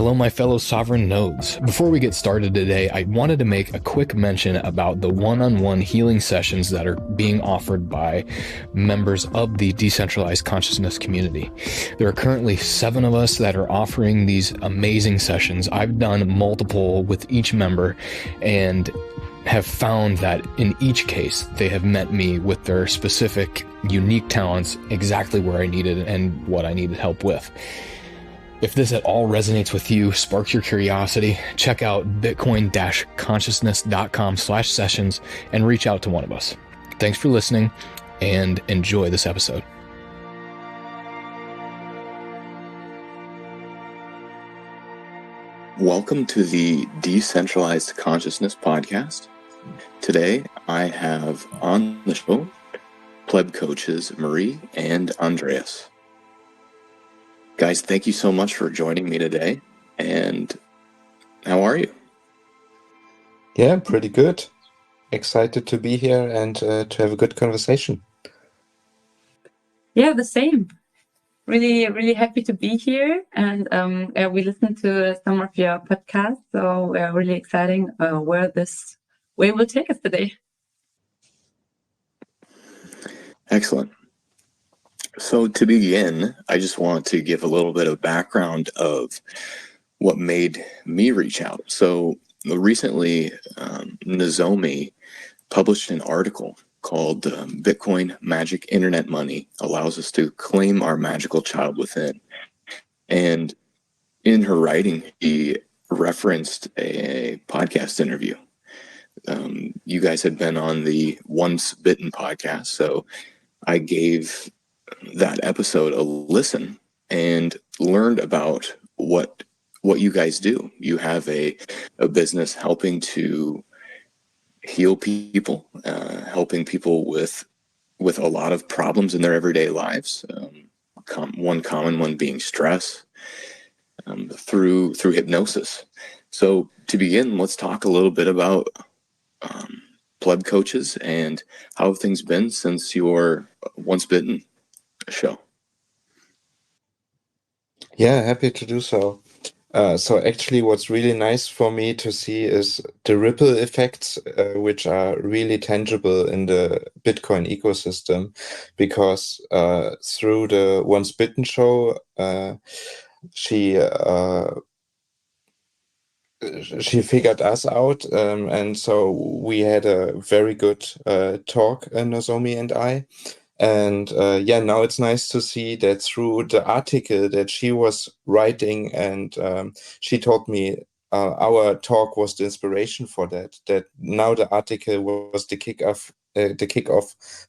Hello, my fellow sovereign nodes. Before we get started today, I wanted to make a quick mention about the one-on-one healing sessions that are being offered by members of the decentralized consciousness community. There are currently 7 of us that are offering these amazing sessions. I've done multiple with each member and have found that in each case, they have met me with their specific, unique talents exactly where I needed and what I needed help with. If this at all resonates with you, sparks your curiosity, check out bitcoin-consciousness.com/sessions and reach out to one of us. Thanks for listening and enjoy this episode. Welcome to the Decentralized Consciousness Podcast. Today, I have on the show PlebCoaches Marie and Andreas. Guys, thank you so much for joining me today. And how are you? Yeah, pretty good. Excited to be here and to have a good conversation. Yeah, the same. Really happy to be here. And we listened to some of your podcasts, so we're really exciting where this way will take us today. Excellent. So to begin, I just want to give a little bit of background of what made me reach out. So recently, Nozomi published an article called Bitcoin Magic Internet Money Allows Us to Claim Our Magical Child Within. And in her writing, she referenced a podcast interview. You guys had been on the Once Bitten podcast, so I gave that episode a listen and learned about what you guys do. You have a business helping to heal people, helping people with a lot of problems in their everyday lives. One common one being stress, through hypnosis. So to begin, let's talk a little bit about PlebCoaches and how have things been since your Once Bitten show. Yeah, happy to do so. So actually what's really nice for me to see is the ripple effects, which are really tangible in the Bitcoin ecosystem, because through the Once Bitten show, she figured us out, and so we had a very good talk, Nozomi and I. And now it's nice to see that through the article that she was writing, and she told me our talk was the inspiration for that now the article was the kickoff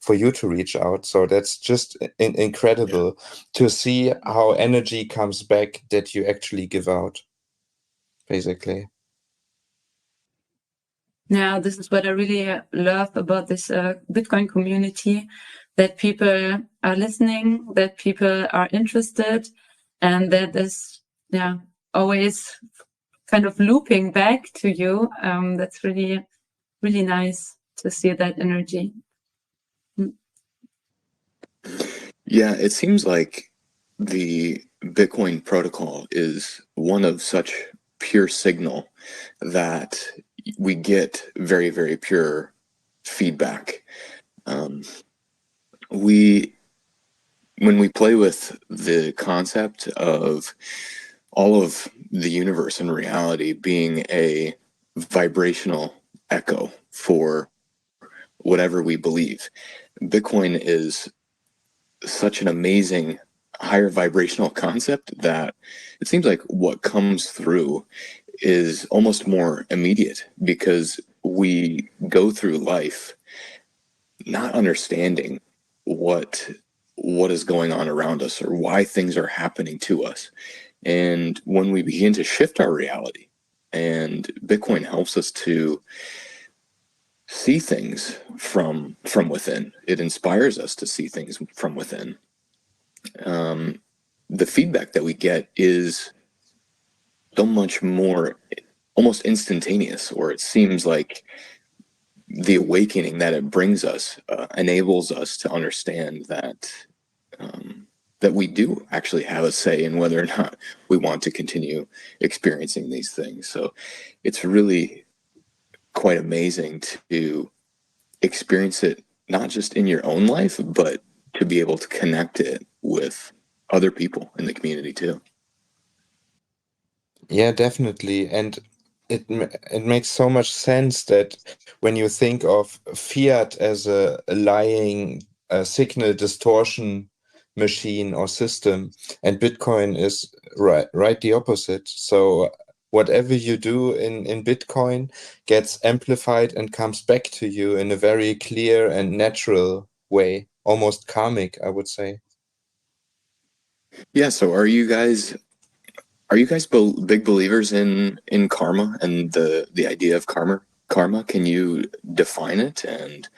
for you to reach out. So that's just incredible to see how energy comes back that you actually give out, basically. Now, this is what I really love about this Bitcoin community, that people are listening, that people are interested, and that is always kind of looping back to you. That's really nice to see that energy. Yeah, it seems like the Bitcoin protocol is one of such pure signal that we get very, very pure feedback. When we play with the concept of all of the universe and reality being a vibrational echo for whatever we believe, Bitcoin is such an amazing higher vibrational concept that it seems like what comes through is almost more immediate, because we go through life not understanding what is going on around us or why things are happening to us. And when we begin to shift our reality, and Bitcoin helps us to see things from within, it inspires us to see things from within. The feedback that we get is so much more almost instantaneous, or it seems like the awakening that it brings us enables us to understand that that we do actually have a say in whether or not we want to continue experiencing these things. So it's really quite amazing to experience it, not just in your own life, but to be able to connect it with other people in the community too. Yeah, definitely. And it makes so much sense that when you think of fiat as a lying signal distortion machine or system, and Bitcoin is right the opposite. So whatever you do in Bitcoin gets amplified and comes back to you in a very clear and natural way, almost karmic, I would say. Yeah. So are you guys big believers in karma and the idea of karma? Can you define it and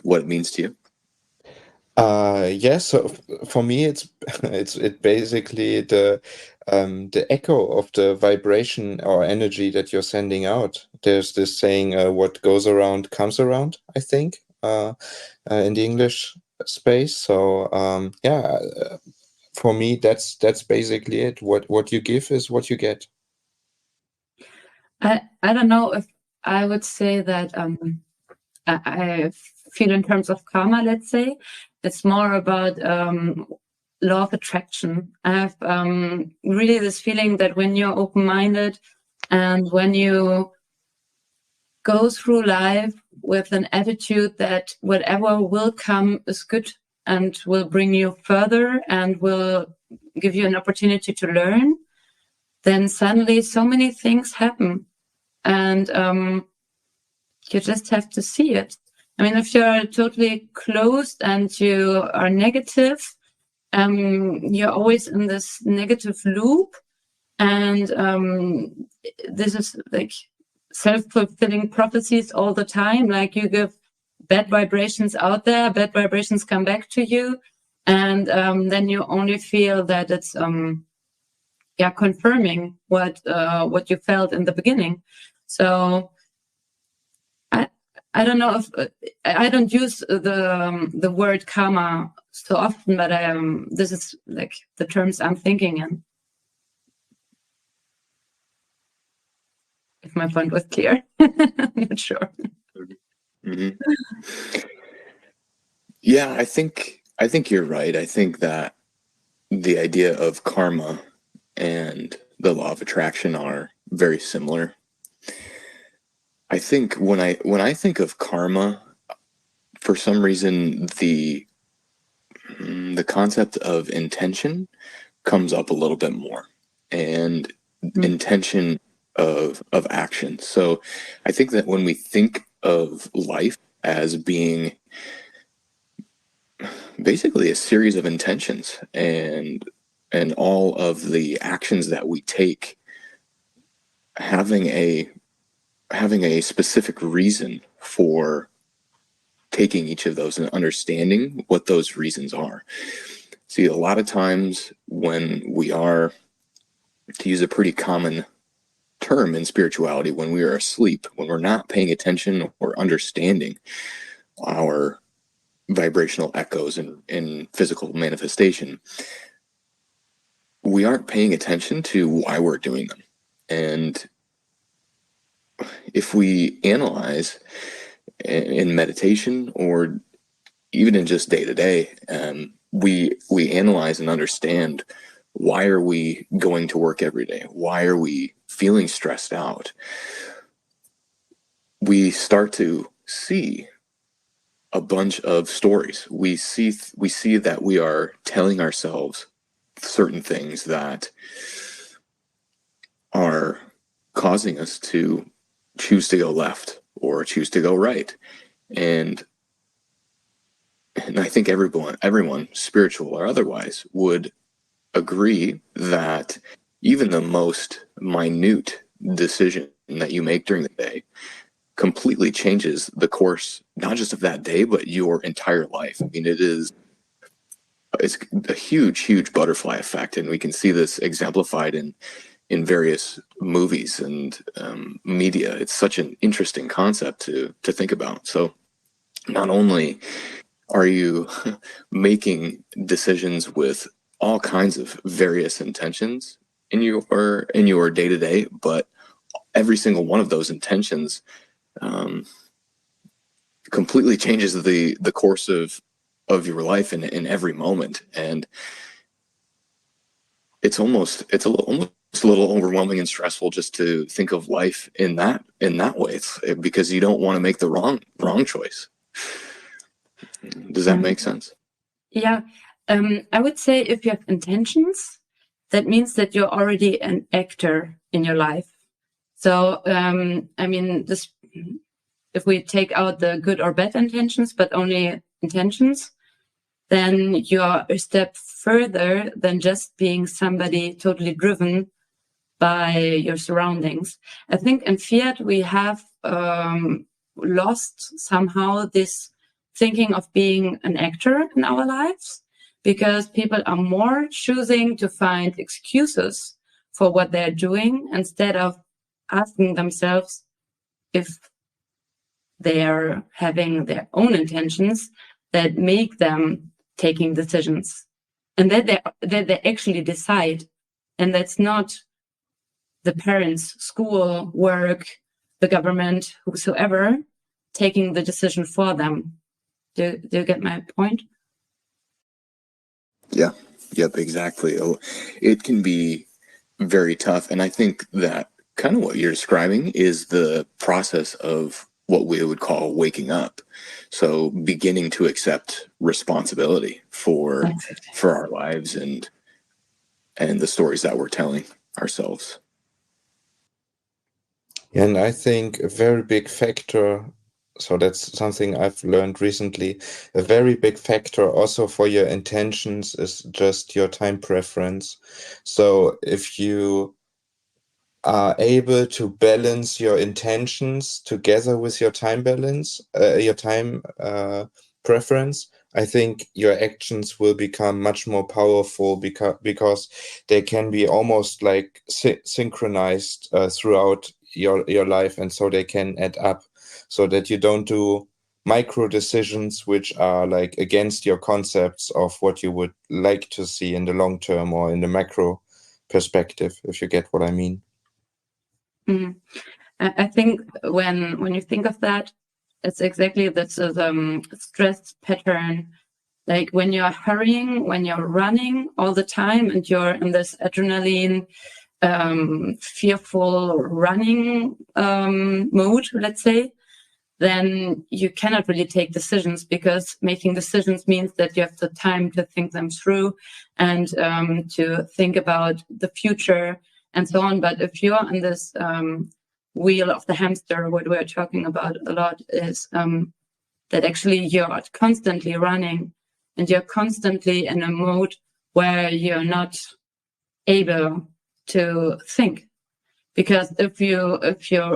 what it means to you? Yes, so for me it's it basically the echo of the vibration or energy that you're sending out. There's this saying, what goes around comes around, I think, in the English space. So yeah, for me that's basically it. What you give is what you get. I don't know if I would say that I feel in terms of karma, let's say. It's more about law of attraction. I have really this feeling that when you're open-minded and when you go through life with an attitude that whatever will come is good and will bring you further and will give you an opportunity to learn, then suddenly so many things happen. And you just have to see it. I mean, if you're totally closed and you are negative, you're always in this negative loop. And this is like self-fulfilling prophecies all the time. Like you give bad vibrations out there, bad vibrations come back to you. And then you only feel that it's confirming what you felt in the beginning. So I don't know if I don't use the word karma so often, but this is like the terms I'm thinking in. If my point was clear, I'm not sure. Mm-hmm. Yeah, I think you're right. I think that the idea of karma and the law of attraction are very similar. I think when I think of karma, for some reason the concept of intention comes up a little bit more, and intention of action. So I think that when we think of life as being basically a series of intentions and all of the actions that we take having a specific reason for taking each of those and understanding what those reasons are. See, a lot of times when we are, to use a pretty common term in spirituality, when we are asleep, when we're not paying attention or understanding our vibrational echoes in physical manifestation, we aren't paying attention to why we're doing them. And if we analyze in meditation or even in just day to day, we analyze and understand, why are we going to work every day? Why are we feeling stressed out? We start to see a bunch of stories. We see that we are telling ourselves certain things that are causing us to choose to go left or choose to go right. And I think everyone, spiritual or otherwise, would agree that even the most minute decision that you make during the day completely changes the course, not just of that day, but your entire life. I mean, it's a huge butterfly effect, and we can see this exemplified in various movies and media. It's such an interesting concept to think about. So not only Are you making decisions with all kinds of various intentions in your day-to-day, but every single one of those intentions completely changes the course of your life in every moment. And it's almost a little overwhelming and stressful just to think of life in that way. It's because you don't want to make the wrong choice. Does that make sense? Yeah. I would say if you have intentions, that means that you're already an actor in your life. So, I mean, if we take out the good or bad intentions, but only intentions, then you're a step further than just being somebody totally driven by your surroundings. I think in Fiat, we have lost somehow this thinking of being an actor in our lives, because people are more choosing to find excuses for what they're doing instead of asking themselves if they're having their own intentions that make them taking decisions, and that they actually decide. And that's not the parents, school, work, the government, whosoever, taking the decision for them. Do you get my point? Yeah. Yep, exactly. It can be very tough. And I think that kind of what you're describing is the process of what we would call waking up. So beginning to accept responsibility for our lives and the stories that we're telling ourselves. And I think a very big factor, so that's something I've learned recently, a very big factor also for your intentions is just your time preference. So if you are able to balance your intentions together with your time balance, your time preference, I think your actions will become much more powerful because they can be almost like synchronized throughout your life, and so they can add up, so that you don't do micro decisions which are like against your concepts of what you would like to see in the long term or in the macro perspective, if you get what I mean. Mm. I think when you think of that, it's exactly this stress pattern. Like when you're hurrying, when you're running all the time and you're in this adrenaline, fearful running mode, let's say, then you cannot really take decisions, because making decisions means that you have the time to think them through and to think about the future and so on. But if you're on this wheel of the hamster, what we're talking about a lot is that actually you're constantly running and you're constantly in a mode where you're not able to think. Because if you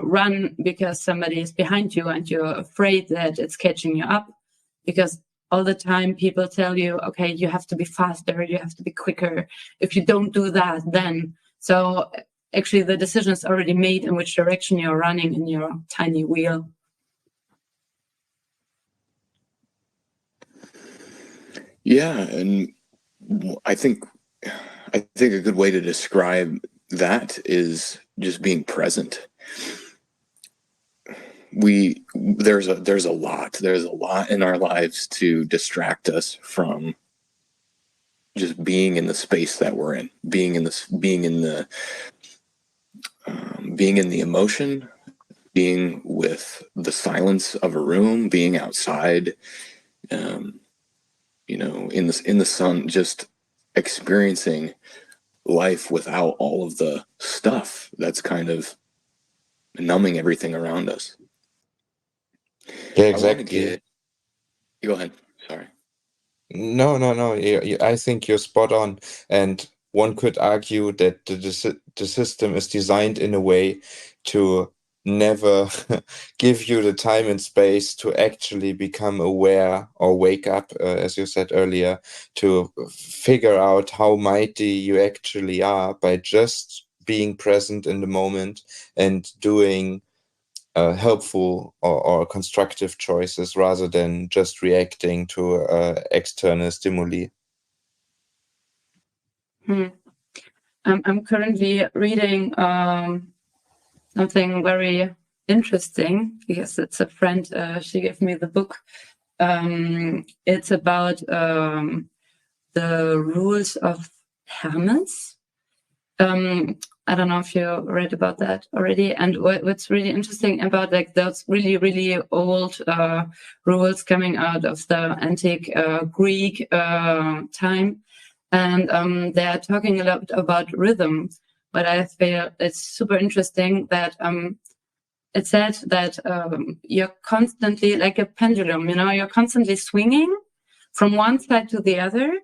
run because somebody is behind you and you're afraid that it's catching you up, because all the time people tell you, okay, you have to be faster, you have to be quicker. If you don't do that, then. So actually the decision is already made in which direction you're running in your tiny wheel. Yeah, and I think a good way to describe that is just being present. There's a lot in our lives to distract us from just being in the space that we're in, being in the emotion, being with the silence of a room, being outside, in the sun, just experiencing life without all of the stuff that's kind of numbing everything around us. Yeah, exactly. Go ahead. Sorry. No. I think you're spot on. And one could argue that the system is designed in a way to never give you the time and space to actually become aware or wake up, as you said earlier, to figure out how mighty you actually are by just being present in the moment and doing helpful or constructive choices rather than just reacting to external stimuli. I'm currently reading something very interesting because it's a friend. She gave me the book. It's about the rules of Hermes. I don't know if you read about that already. And what's really interesting about like those really, really old rules coming out of the antique Greek time. And they are talking a lot about rhythm. But I feel it's super interesting that it said that you're constantly like a pendulum, you're constantly swinging from one side to the other.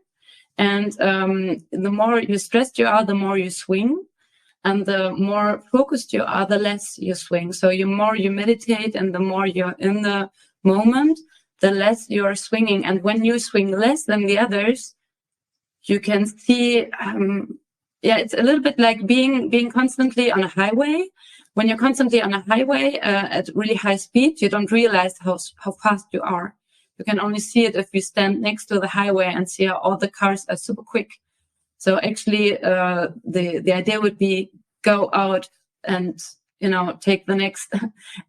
And the more you stressed you are, the more you swing. And the more focused you are, the less you swing. So the more you meditate and the more you're in the moment, the less you're swinging. And when you swing less than the others, you can see, it's a little bit like being constantly on a highway. When you're constantly on a highway at really high speed, you don't realize how fast you are. You can only see it if you stand next to the highway and see how all the cars are super quick. So actually, the idea would be go out and, take the next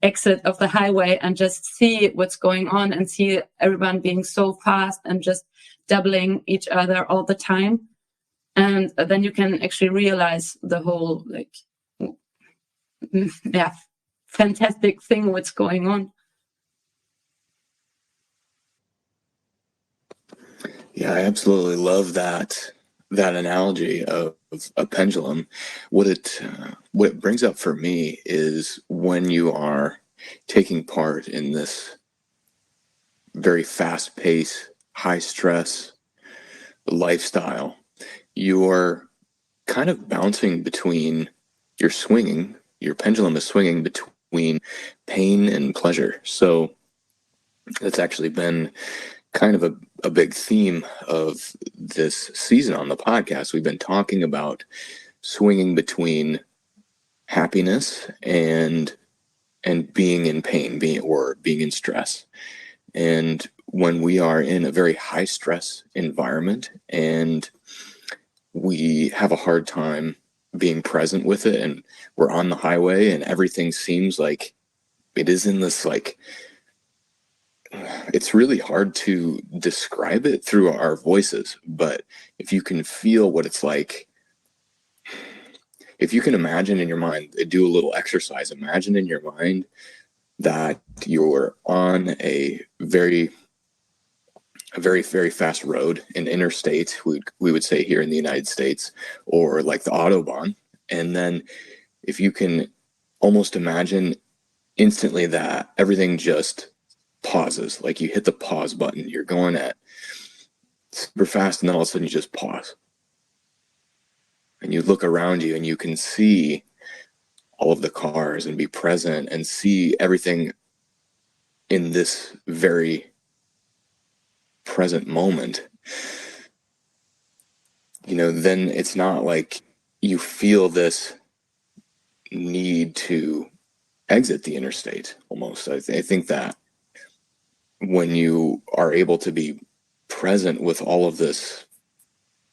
exit of the highway and just see what's going on and see everyone being so fast and just doubling each other all the time. And then you can actually realize the whole, fantastic thing what's going on. Yeah, I absolutely love that analogy of a pendulum. What it brings up for me is when you are taking part in this very fast-paced, high-stress lifestyle, you're kind of bouncing between, your pendulum is swinging between pain and pleasure. So that's actually been kind of a big theme of this season on the podcast. We've been talking about swinging between happiness and being in pain, being in stress. And when we are in a very high stress environment and we have a hard time being present with it, and we're on the highway and everything seems like it is in this it's really hard to describe it through our voices, but if you can feel what it's like, if you can imagine in your mind, do a little exercise, imagine in your mind that you're on a very, very fast road, an interstate, we would say here in the United States, or like the Autobahn. And then if you can almost imagine instantly that everything just pauses, like you hit the pause button, you're going at super fast, and then all of a sudden you just pause. And you look around you and you can see all of the cars and be present and see everything in this very present moment. Then it's not like you feel this need to exit the interstate almost. I think that when you are able to be present with all of this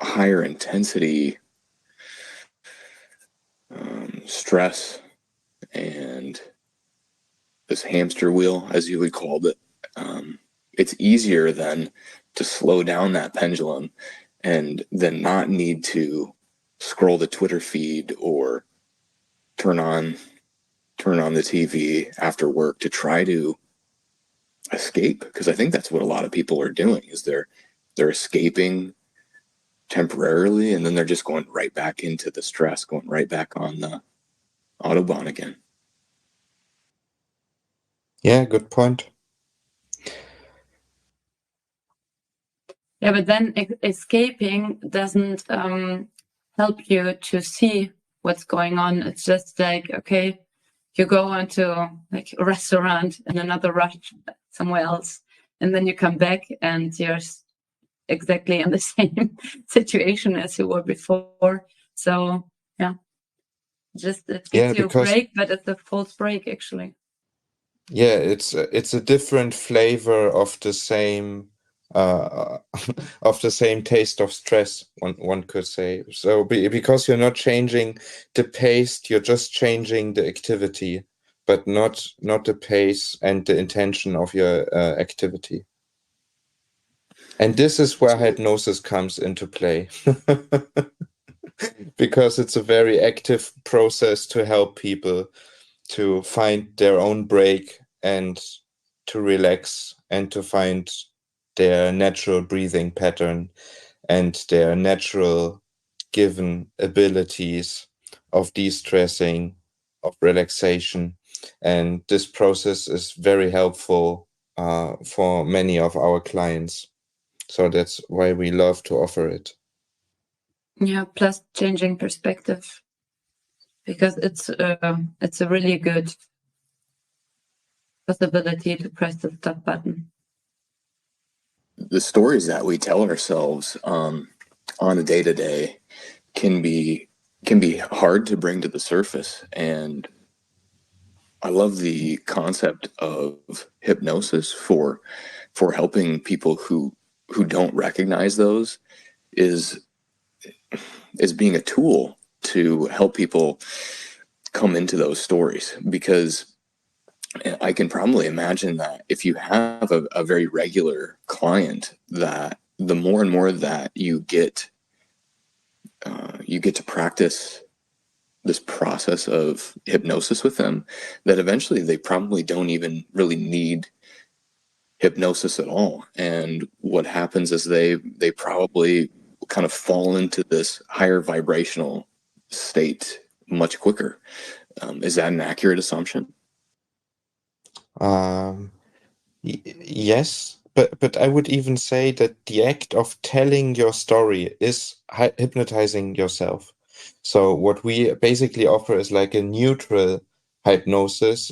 higher intensity stress and this hamster wheel, as you would call it, it's easier then to slow down that pendulum and then not need to scroll the Twitter feed or turn on the TV after work to try to escape. Because I think that's what a lot of people are doing, is they're escaping temporarily, and then they're just going right back into the stress, going right back on the Autobahn again. Yeah, good point. Yeah, but then escaping doesn't help you to see what's going on. It's just like, okay, you go into like a restaurant in another rush somewhere else, and then you come back and you're exactly in the same situation as you were before. So yeah, just it gives you a break, but it's a false break actually. Yeah, it's a different flavor of the same of the same taste of stress, one could say. So because you're not changing the pace, you're just changing the activity, but not the pace and the intention of your activity. And this is where hypnosis comes into play. Because it's a very active process to help people to find their own break and to relax and to find their natural breathing pattern and their natural given abilities of de-stressing, of relaxation. And this process is very helpful for many of our clients. So that's why we love to offer it. Yeah, plus changing perspective, because it's a really good possibility to press the stop button. The stories that we tell ourselves on a day-to-day can be hard to bring to the surface, and I love the concept of hypnosis for helping people who don't recognize those is being a tool to help people come into those stories. Because I can probably imagine that if you have a very regular client, that the more and more that you get to practice this process of hypnosis with them, that eventually they probably don't even really need hypnosis at all. And what happens is they probably kind of fall into this higher vibrational state much quicker. Is that an accurate assumption? Yes, but I would even say that the act of telling your story is hypnotizing yourself. So what we basically offer is like a neutral hypnosis,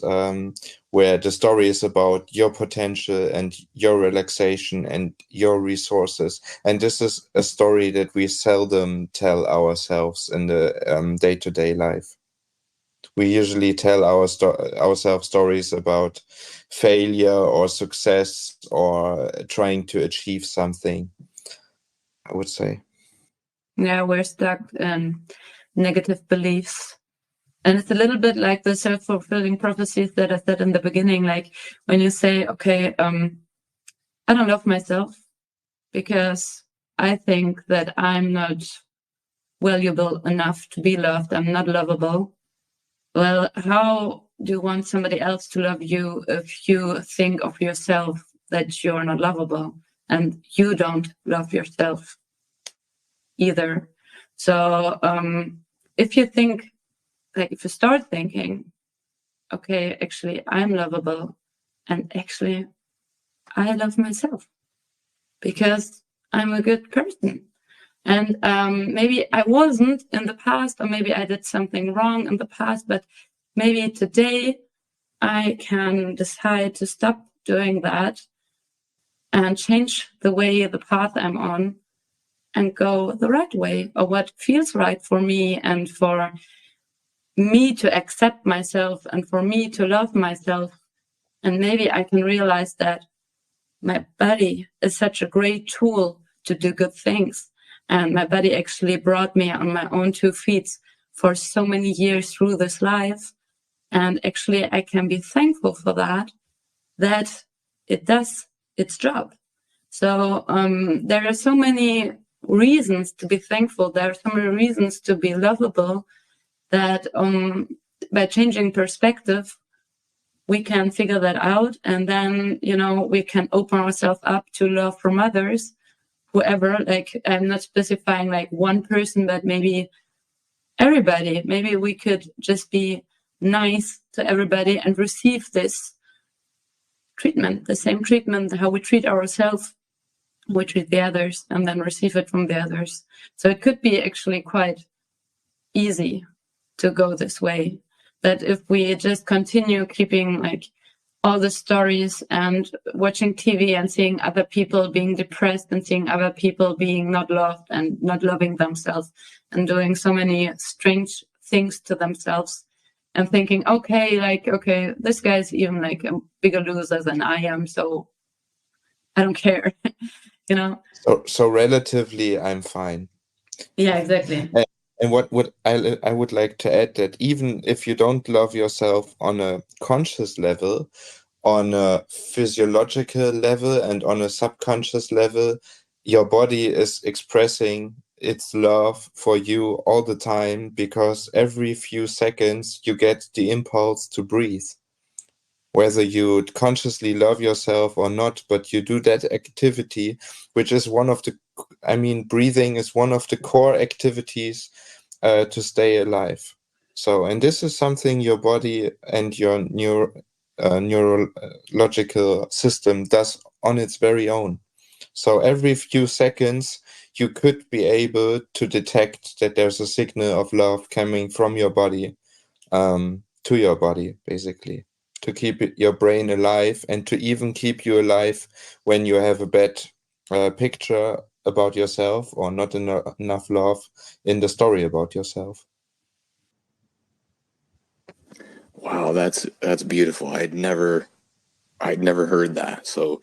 where the story is about your potential and your relaxation and your resources. And this is a story that we seldom tell ourselves in the day-to-day life. We usually tell ourselves stories about failure or success or trying to achieve something, I would say. Yeah, we're stuck in negative beliefs. And it's a little bit like the self-fulfilling prophecies that I said in the beginning. Like when you say, okay, I don't love myself because I think that I'm not valuable enough to be loved. I'm not lovable. Well, how do you want somebody else to love you if you think of yourself that you're not lovable and you don't love yourself either? So if you think, like if you start thinking, okay, actually I'm lovable and actually I love myself because I'm a good person. And maybe I wasn't in the past, or maybe I did something wrong in the past, but maybe today I can decide to stop doing that and change the way, the path I'm on, and go the right way, or what feels right for me, and for me to accept myself and for me to love myself. And maybe I can realize that my body is such a great tool to do good things. And my body actually brought me on my own 2 feet for so many years through this life. And actually, I can be thankful for that it does its job. So there are so many reasons to be thankful. There are so many reasons to be lovable that by changing perspective, we can figure that out. And then, we can open ourselves up to love from others, whoever. Like, I'm not specifying like one person, but maybe everybody. Maybe we could just be nice to everybody and receive this treatment, the same treatment, how we treat ourselves, we treat the others, and then receive it from the others. So it could be actually quite easy to go this way. That if we just continue keeping like all the stories and watching TV and seeing other people being depressed and seeing other people being not loved and not loving themselves and doing so many strange things to themselves, and thinking, okay, this guy's even like a bigger loser than I am, so I don't care. So relatively, I'm fine. Yeah, exactly. And what would I would like to add that even if you don't love yourself on a conscious level, on a physiological level and on a subconscious level, your body is expressing its love for you all the time, because every few seconds you get the impulse to breathe. Whether you consciously love yourself or not, but you do that activity, which is one of the, breathing is one of the core activities to stay alive. So, and this is something your body and your neurological system does on its very own. So every few seconds, you could be able to detect that there's a signal of love coming from your body to your body, basically, to keep your brain alive and to even keep you alive when you have a bad picture about yourself or not enough love in the story about yourself. Wow, that's beautiful. I'd never heard that. So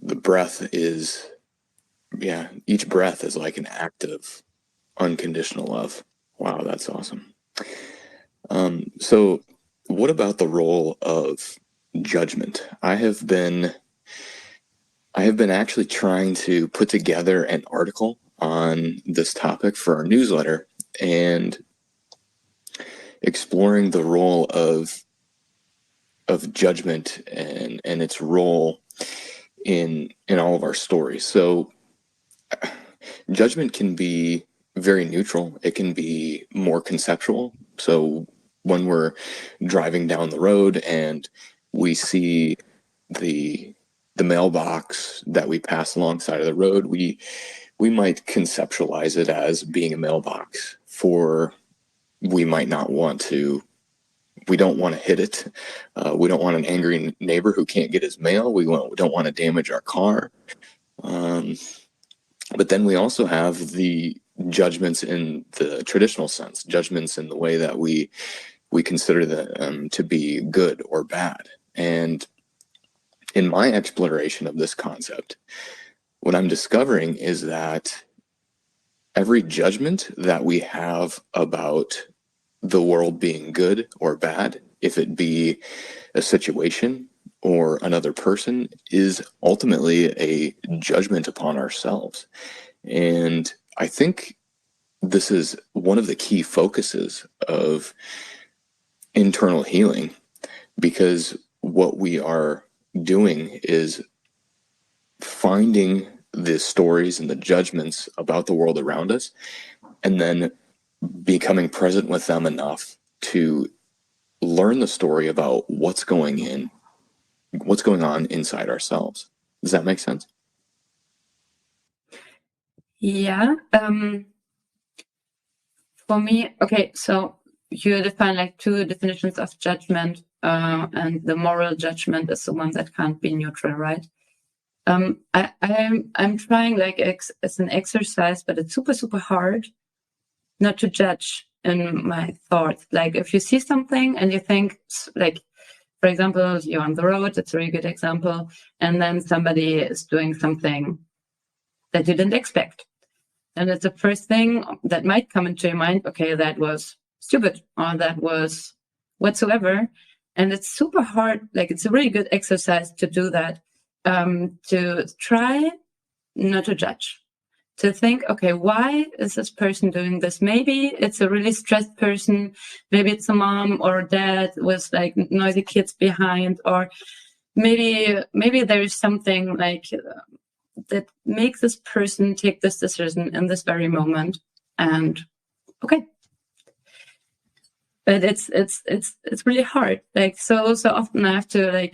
the breath is, yeah, each breath is like an act of unconditional love. Wow, that's awesome. So what about the role of judgment? I have been actually trying to put together an article on this topic for our newsletter and exploring the role of judgment and its role in all of our stories. So judgment can be very neutral. It can be more conceptual. So when we're driving down the road and we see the mailbox that we pass alongside of the road, we might conceptualize it as being a mailbox. We might not want to. We don't want to hit it. We don't want an angry neighbor who can't get his mail. We don't want to damage our car. But then we also have the judgments in the traditional sense, judgments in the way that we consider them to be good or bad. And in my exploration of this concept, what I'm discovering is that every judgment that we have about the world being good or bad, if it be a situation or another person, is ultimately a judgment upon ourselves. And I think this is one of the key focuses of internal healing, because what we are doing is finding the stories and the judgments about the world around us, and then becoming present with them enough to learn the story about what's going on inside ourselves. Does that make sense? Yeah. For me, okay, so you define like two definitions of judgment, and the moral judgment is the one that can't be neutral, right? I'm trying like as an exercise, but it's super, super hard not to judge in my thoughts. Like if you see something and you think, like, for example, you're on the road, it's a really good example, and then somebody is doing something that you didn't expect. And it's the first thing that might come into your mind, okay, that was stupid, or that was whatsoever. And it's super hard, like it's a really good exercise to do that, to try not to judge, to think, okay, why is this person doing this? Maybe it's a really stressed person. Maybe it's a mom or dad with like noisy kids behind, or maybe there is something like that makes this person take this decision in this very moment. And okay, but it's really hard. Like so often I have to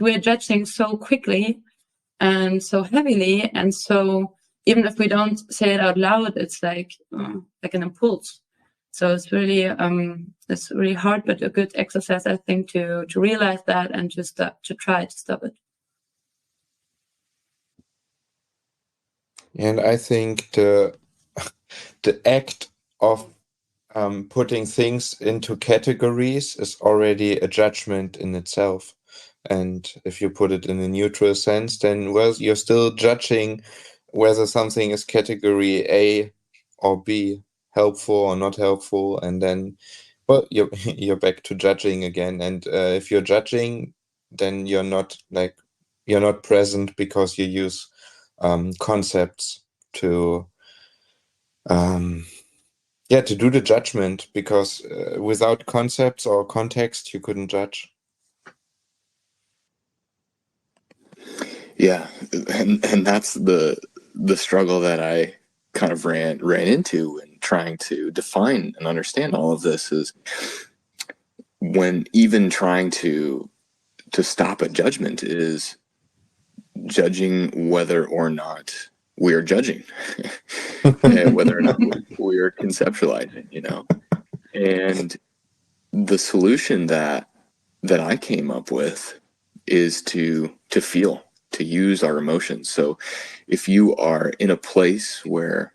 we're judging so quickly and so heavily, and so even if we don't say it out loud, it's like an impulse. So it's really hard, but a good exercise, I think, to realize that and to try to stop it. And I think the act of putting things into categories is already a judgment in itself. And if you put it in a neutral sense, then well, you're still judging whether something is category A or B, helpful or not helpful, and then, well, you're back to judging again. And if you're judging, then you're not present, because you use concepts to to do the judgment, because without concepts or context, you couldn't judge. Yeah, and that's the struggle that I kind of ran into in trying to define and understand all of this, is when even trying to stop a judgment is judging whether or not we are judging, and whether or not we are conceptualizing, And the solution that I came up with is to feel, to use our emotions. So if you are in a place where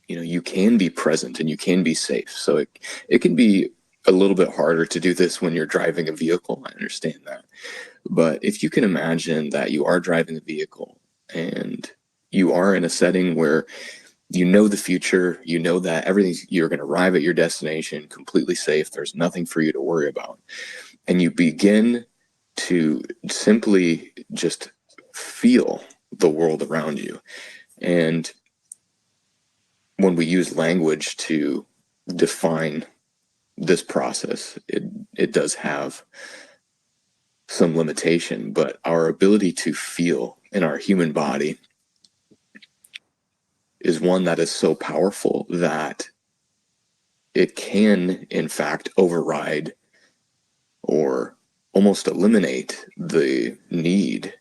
you can be present and you can be safe, so it can be a little bit harder to do this when you're driving a vehicle. I understand that. But if you can imagine that you are driving a vehicle and you are in a setting where you know the future, you know that you're going to arrive at your destination completely safe, there's nothing for you to worry about, and you begin to simply just feel the world around you. And when we use language to define this process, it does have some limitation, but our ability to feel in our human body is one that is so powerful that it can, in fact, override or almost eliminate the need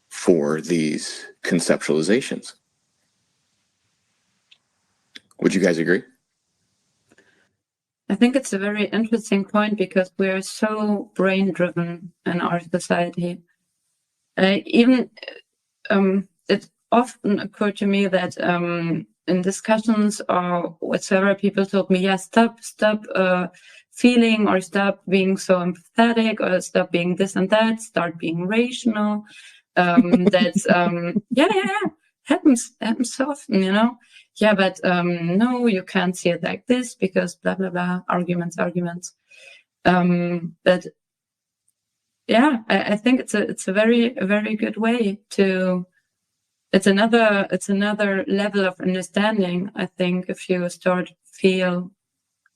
for these conceptualizations. Would you guys agree? I think it's a very interesting point, because we are so brain-driven in our society. It often occurred to me that in discussions or whatsoever, people told me, stop feeling, or stop being so empathetic, or stop being this and that, start being rational. That's happens so often, but no, you can't see it like this, because blah blah blah, arguments. But yeah, I think it's a very good way to. It's another level of understanding, I think, if you start feel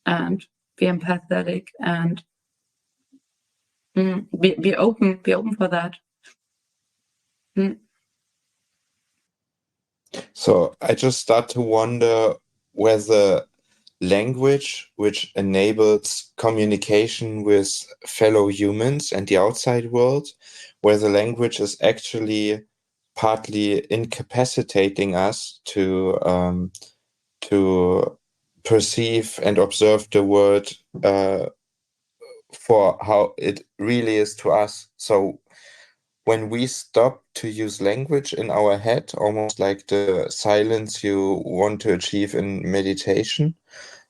and be empathetic and be open for that. So I just start to wonder whether language, which enables communication with fellow humans and the outside world, whether language is actually partly incapacitating us to perceive and observe the world for how it really is to us. So when we stop to use language in our head, almost like the silence you want to achieve in meditation,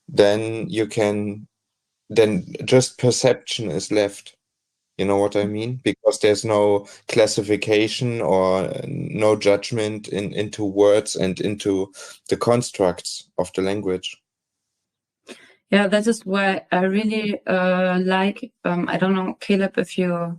then just perception is left. You know what I mean? Because there's no classification or no judgment into words and into the constructs of the language. Yeah, that is why I really like, I don't know, Caleb, if you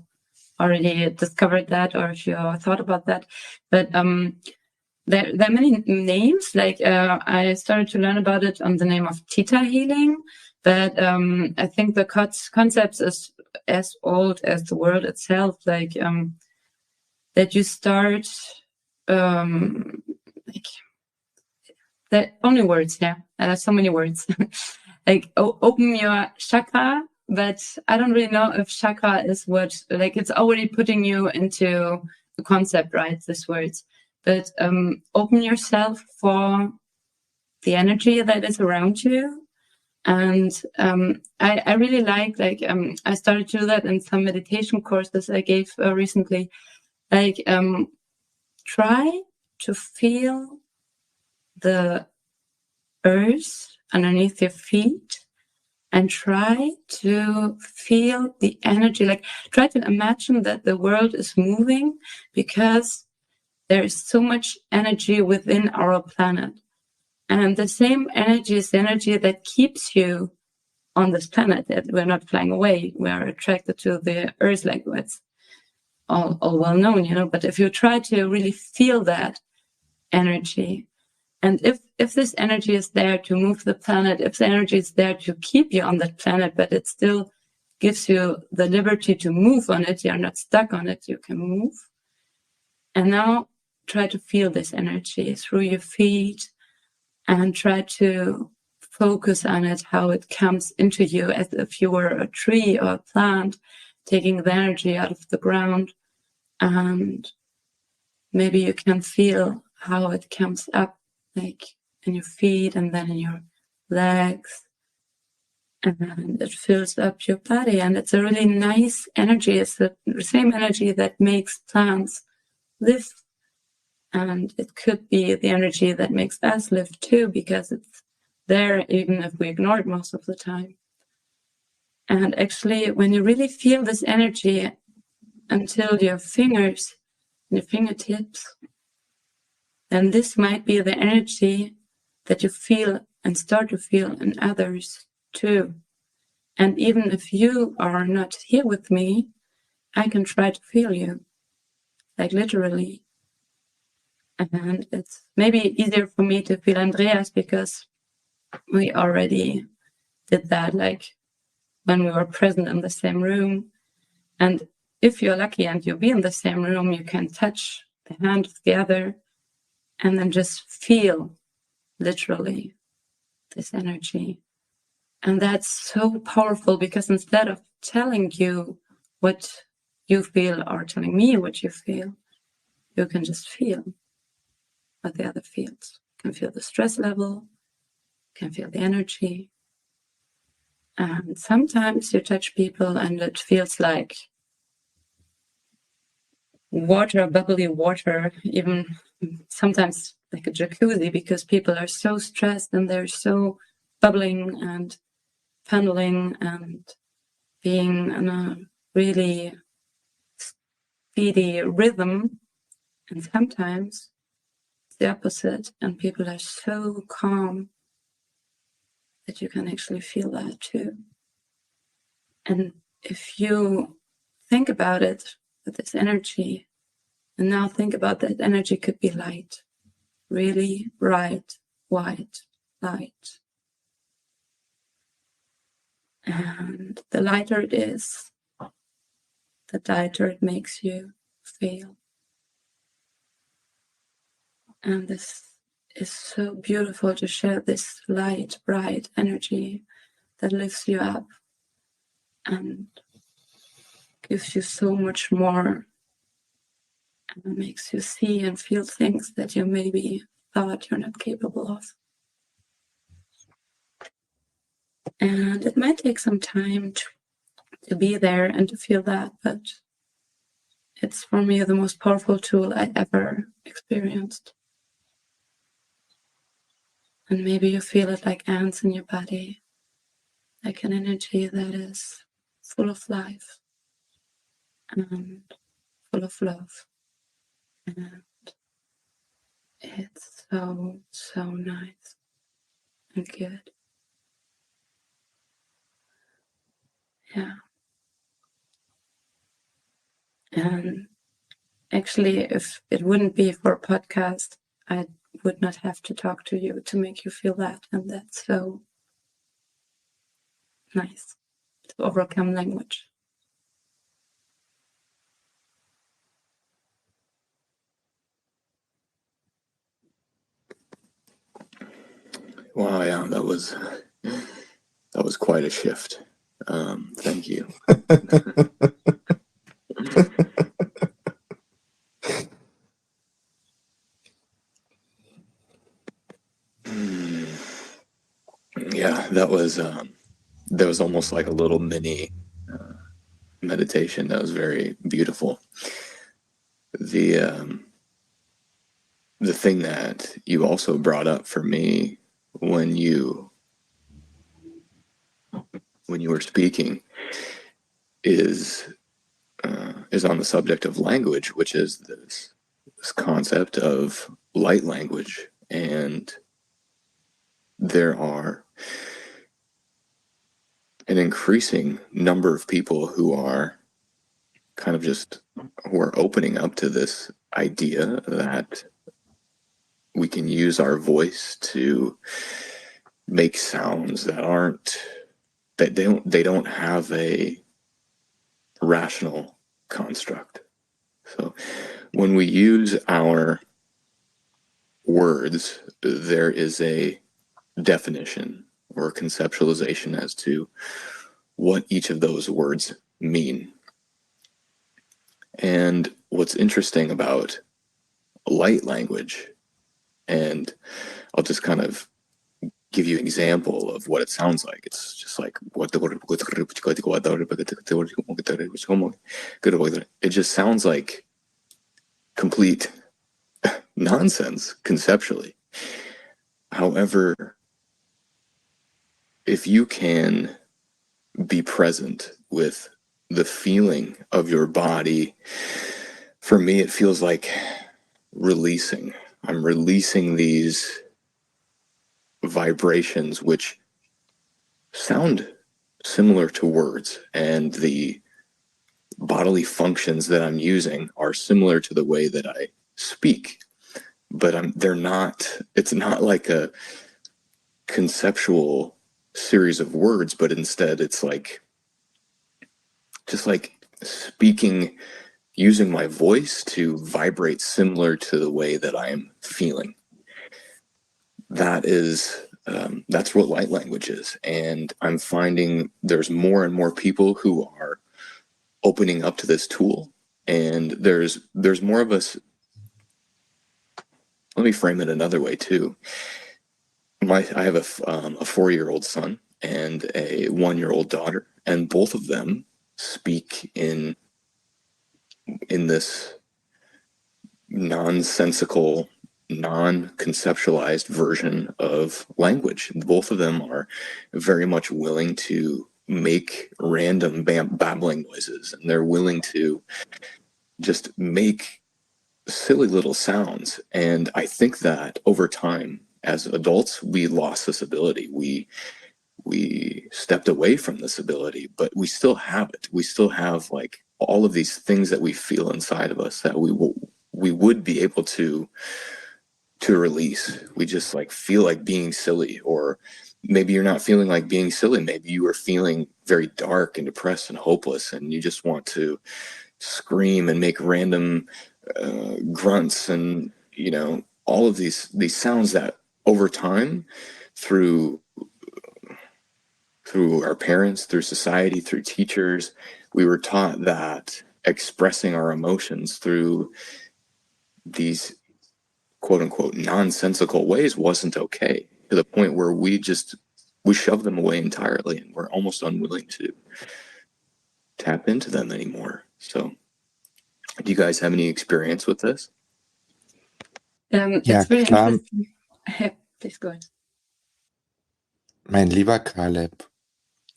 already discovered that or if you thought about that, but there are many names. Like I started to learn about it on the name of Theta healing, but I think the concept is as old as the world itself. Like that you start like that only words. Yeah, so many words. Like open your chakra. But I don't really know if chakra is what, like, it's already putting you into the concept, right? These words. But open yourself for the energy that is around you. And I really like I started to do that in some meditation courses I gave recently. Like, try to feel the earth underneath your feet and try to feel the energy. Like, try to imagine that the world is moving, because there is so much energy within our planet. And the same energy is the energy that keeps you on this planet. That we're not flying away. We are attracted to the earth, like it's all well known, you know. But if you try to really feel that energy, and if this energy is there to move the planet, if the energy is there to keep you on that planet, but it still gives you the liberty to move on it, you're not stuck on it, you can move. And now try to feel this energy through your feet, and try to focus on it, how it comes into you, as if you were a tree or a plant, taking the energy out of the ground. And maybe you can feel how it comes up, like in your feet and then in your legs, and it fills up your body. And it's a really nice energy. It's the same energy that makes plants live. And it could be the energy that makes us live too, because it's there even if we ignore it most of the time. And actually, when you really feel this energy until your fingers and your fingertips, then this might be the energy that you feel and start to feel in others too. And even if you are not here with me, I can try to feel you, like literally. And it's maybe easier for me to feel Andreas, because we already did that, like when we were present in the same room. And if you're lucky and you'll be in the same room, you can touch the hand of the other and then just feel literally this energy. And that's so powerful, because instead of telling you what you feel or telling me what you feel, you can just feel what the other feels. You can feel the stress level, you can feel the energy. And sometimes you touch people and it feels like water, bubbly water, even sometimes like a jacuzzi, because people are so stressed and they're so bubbling and funneling and being in a really speedy rhythm. And sometimes it's the opposite, and people are so calm that you can actually feel that too. And if you think about it with this energy, and now think about that energy could be light, really bright, white light. And the lighter it is, the lighter it makes you feel. And this is so beautiful to share this light, bright energy that lifts you up and gives you so much more, and makes you see and feel things that you maybe thought you're not capable of. And it might take some time to be there and to feel that, but it's for me the most powerful tool I ever experienced. And maybe you feel it like ants in your body, like an energy that is full of life and full of love. And it's so, so nice and good. Yeah. And actually, if it wouldn't be for a podcast, I would not have to talk to you to make you feel that. And that's so nice to overcome language. Wow, yeah, that was quite a shift. Thank you. Yeah, that was almost like a little mini meditation. That was very beautiful. The thing that you also brought up for me when you when you were speaking is on the subject of language, which is this concept of light language. And there are an increasing number of people who are who are opening up to this idea that we can use our voice to make sounds that they don't have a rational construct. So when we use our words, there is a definition or conceptualization as to what each of those words mean. And what's interesting about light language, and I'll just kind of give you an example of what it sounds like. It's just like it just sounds like complete nonsense conceptually. However, if you can be present with the feeling of your body, for me it feels like releasing. I'm releasing these vibrations which sound similar to words, and the bodily functions that I'm using are similar to the way that I speak, but it's not like a conceptual series of words, but instead it's like just like speaking, using my voice to vibrate similar to the way that I am feeling. That's what light language is. And I'm finding there's more and more people who are opening up to this tool, and there's more of us. Let me frame it another way too. I have a 4-year-old son and a 1-year-old daughter, and both of them speak in this nonsensical, non-conceptualized version of language. Both of them are very much willing to make random babbling noises, and they're willing to just make silly little sounds. And I think that over time, as adults, we lost this ability. We stepped away from this ability, but we still have it. We still have like all of these things that we feel inside of us that we would be able to release. We just like feel like being silly, or maybe you're not feeling like being silly. Maybe you are feeling very dark and depressed and hopeless, and you just want to scream and make random grunts and, you know, all of these sounds that over time, through our parents, through society, through teachers, we were taught that expressing our emotions through these quote unquote nonsensical ways wasn't okay, to the point where we shove them away entirely, and we're almost unwilling to tap into them anymore. So do you guys have any experience with this? Ja, It's really klar. interesting. Please go ahead. Mein lieber Caleb,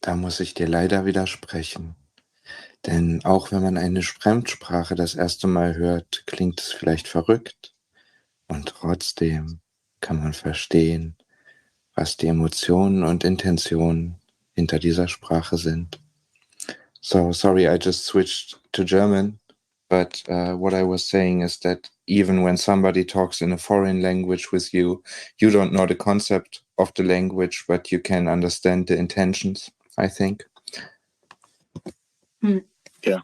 da muss ich dir leider widersprechen. Denn auch wenn man eine Fremdsprache das erste Mal hört, klingt es vielleicht verrückt. Und trotzdem kann man verstehen, was die Emotionen und Intentionen hinter dieser Sprache sind. So, sorry, I just switched to German. But what I was saying is that even when somebody talks in a foreign language with you, you don't know the concept of the language, but you can understand the intentions, I think. Yeah.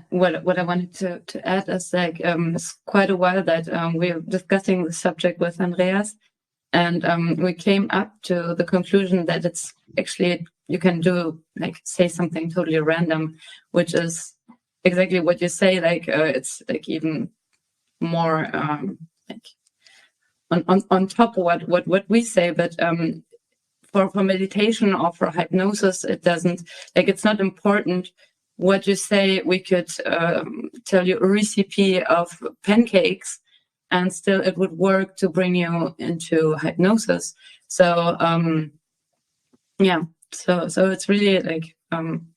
What I wanted to add is like it's quite a while that we're discussing the subject with Andreas, and we came up to the conclusion that it's actually, you can do like say something totally random, which is exactly what you say. Like it's like even more like on top of what we say, but for meditation or for hypnosis, it doesn't, like, it's not important what you say. We could tell you a recipe of pancakes, and still it would work to bring you into hypnosis. So yeah, So it's really like on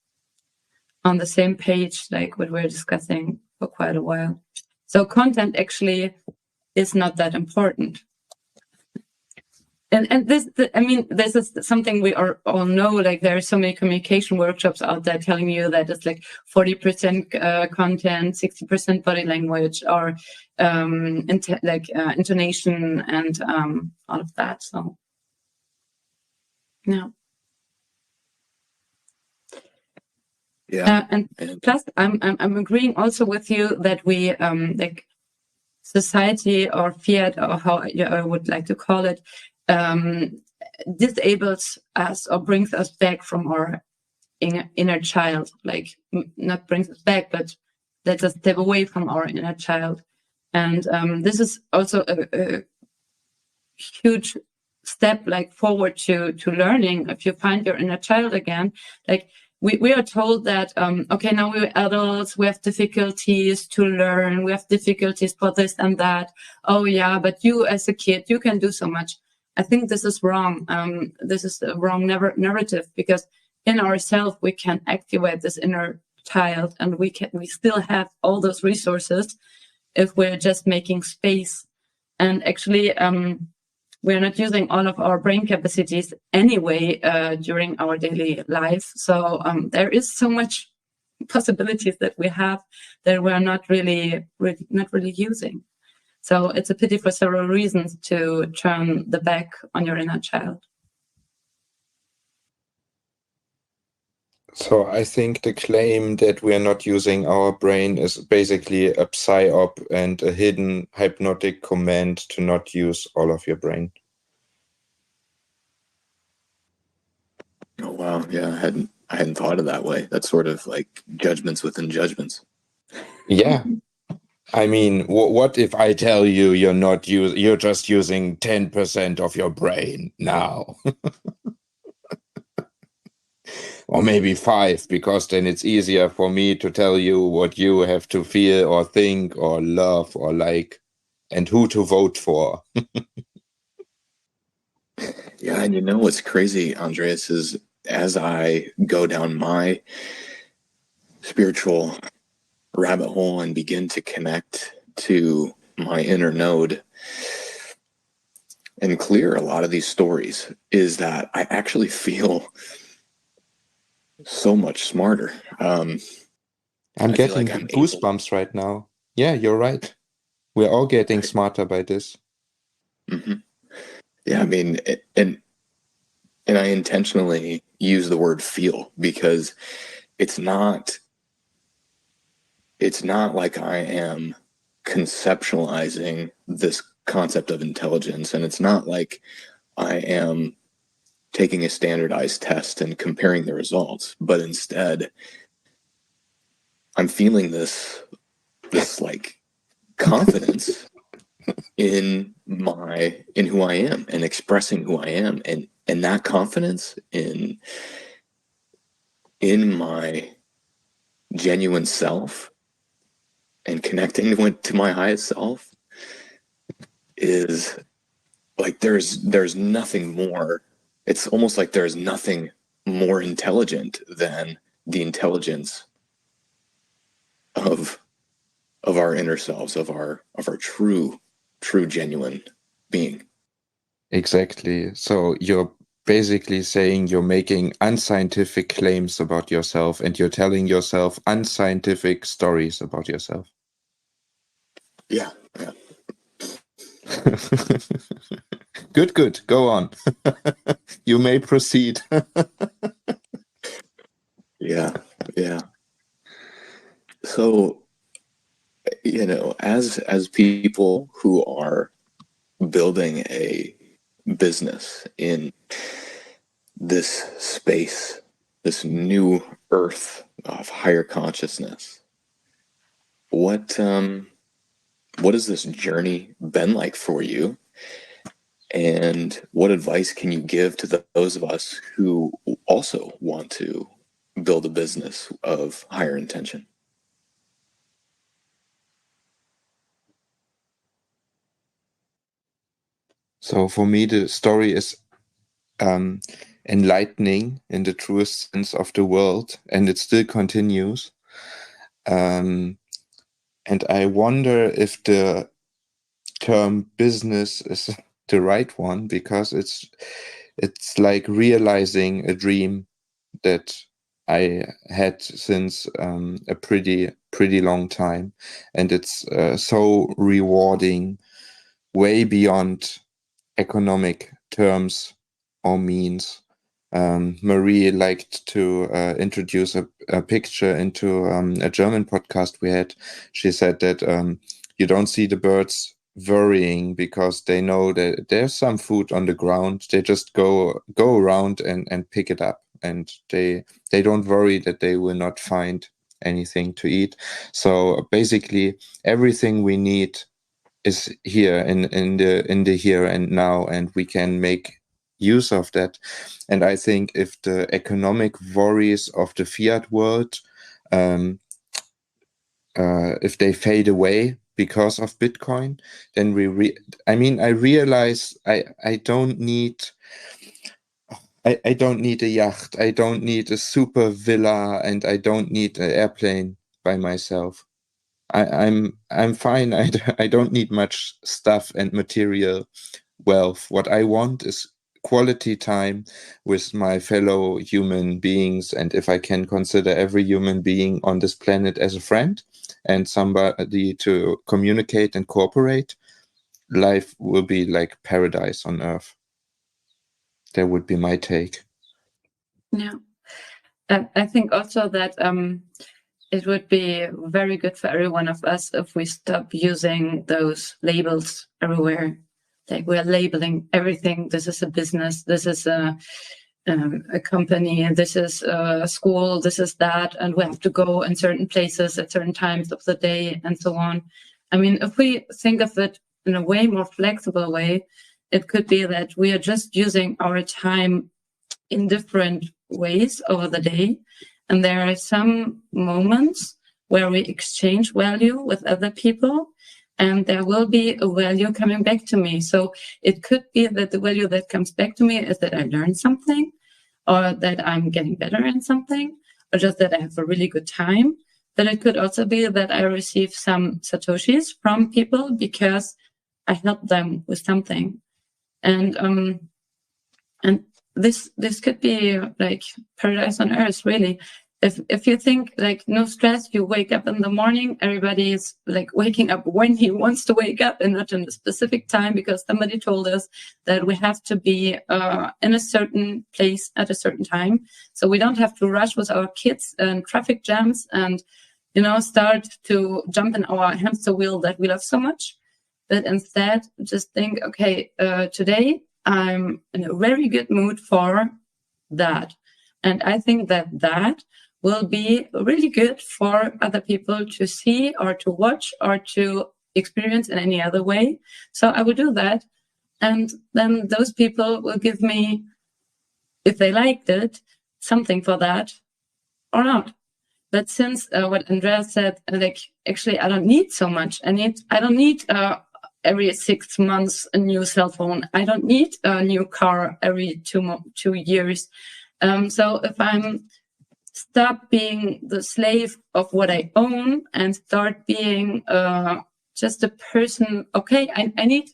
the same page, like what we're discussing for quite a while. So content actually is not that important. And this, I mean, this is something we all know. Like there are so many communication workshops out there telling you that it's like 40% content, 60% body language, or intonation, and all of that. So yeah. Yeah. And plus, I'm agreeing also with you that we like society or fiat, or how I would like to call it, disables us or brings us back from our inner child. Like not brings us back, but lets us step away from our inner child. And this is also a huge step like forward to learning. If you find your inner child again, like we are told that okay, now we're adults, we have difficulties to learn, we have difficulties for this and that. Oh yeah, but you as a kid, you can do so much. I think this is wrong. This is a wrong narrative, because in ourselves we can activate this inner child, and we still have all those resources if we're just making space. And actually we're not using all of our brain capacities anyway during our daily life. So there is so much possibilities that we have that we're not really using. So it's a pity for several reasons to turn the back on your inner child. So I think the claim that we are not using our brain is basically a psyop and a hidden hypnotic command to not use all of your brain. Oh wow, yeah, I hadn't thought of that way. That's sort of like judgments within judgments. Yeah. I mean, what if I tell you you're just using 10% of your brain now? Or maybe 5, because then it's easier for me to tell you what you have to feel or think or love or like, and who to vote for. Yeah, and you know what's crazy, Andreas, is as I go down my spiritual rabbit hole and begin to connect to my inner node and clear a lot of these stories, is that I actually feel so much smarter. I'm I feel getting like I'm goosebumps right now. Yeah, you're right. We're all getting smarter by this. Mm-hmm. Yeah, I mean, and I intentionally use the word feel because it's not like I am conceptualizing this concept of intelligence, and it's not like I am taking a standardized test and comparing the results, but instead I'm feeling this like confidence in who I am and expressing who I am, and that confidence in my genuine self and connecting to my highest self is like there's nothing more. It's almost like there's nothing more intelligent than the intelligence of our inner selves, of our true genuine being. Exactly. So you're basically saying you're making unscientific claims about yourself and you're telling yourself unscientific stories about yourself. Yeah. Good. Go on. You may proceed. Yeah. So, as people who are building a business in this space, this new earth of higher consciousness, what has this journey been like for you? And what advice can you give to those of us who also want to build a business of higher intention? So for me, the story is enlightening in the truest sense of the world, and it still continues. And I wonder if the term business is the right one, because it's like realizing a dream that I had since a pretty long time, and it's so rewarding, way beyond economic terms or means. Marie liked to introduce a picture into a German podcast we had. She said that you don't see the birds worrying because they know that there's some food on the ground. They just go around and pick it up, and they don't worry that they will not find anything to eat. So basically, everything we need is here in the here and now, and we can make use of that. And I think if the economic worries of the fiat world, if they fade away because of Bitcoin, then I realize I don't need I don't need a yacht, I don't need a super villa, and I don't need an airplane by myself. I'm fine. I don't need much stuff and material wealth. What I want is quality time with my fellow human beings, and if I can consider every human being on this planet as a friend and somebody to communicate and cooperate, life will be like paradise on earth. That would be my take. Yeah. I think also that it would be very good for every one of us if we stop using those labels everywhere. Like, we're labeling everything. This is a business. This is a company. And this is a school. This is that. And we have to go in certain places at certain times of the day and so on. I mean, if we think of it in a way more flexible way, it could be that we are just using our time in different ways over the day. And there are some moments where we exchange value with other people, and there will be a value coming back to me. So it could be that the value that comes back to me is that I learned something, or that I'm getting better in something, or just that I have a really good time. But it could also be that I receive some satoshis from people because I helped them with something. And this could be like paradise on earth, really. If you think like no stress, you wake up in the morning, everybody is like waking up when he wants to wake up and not in a specific time, because somebody told us that we have to be in a certain place at a certain time. So we don't have to rush with our kids and traffic jams and, start to jump in our hamster wheel that we love so much. But instead, just think, okay, today I'm in a very good mood for that. And I think that will be really good for other people to see or to watch or to experience in any other way. So I will do that. And then those people will give me, if they liked it, something for that or not. But since what Andreas said, actually, I don't need so much. I don't need every 6 months a new cell phone. I don't need a new car every 2 years. So if I'm stop being the slave of what I own and start being just a person, okay, I need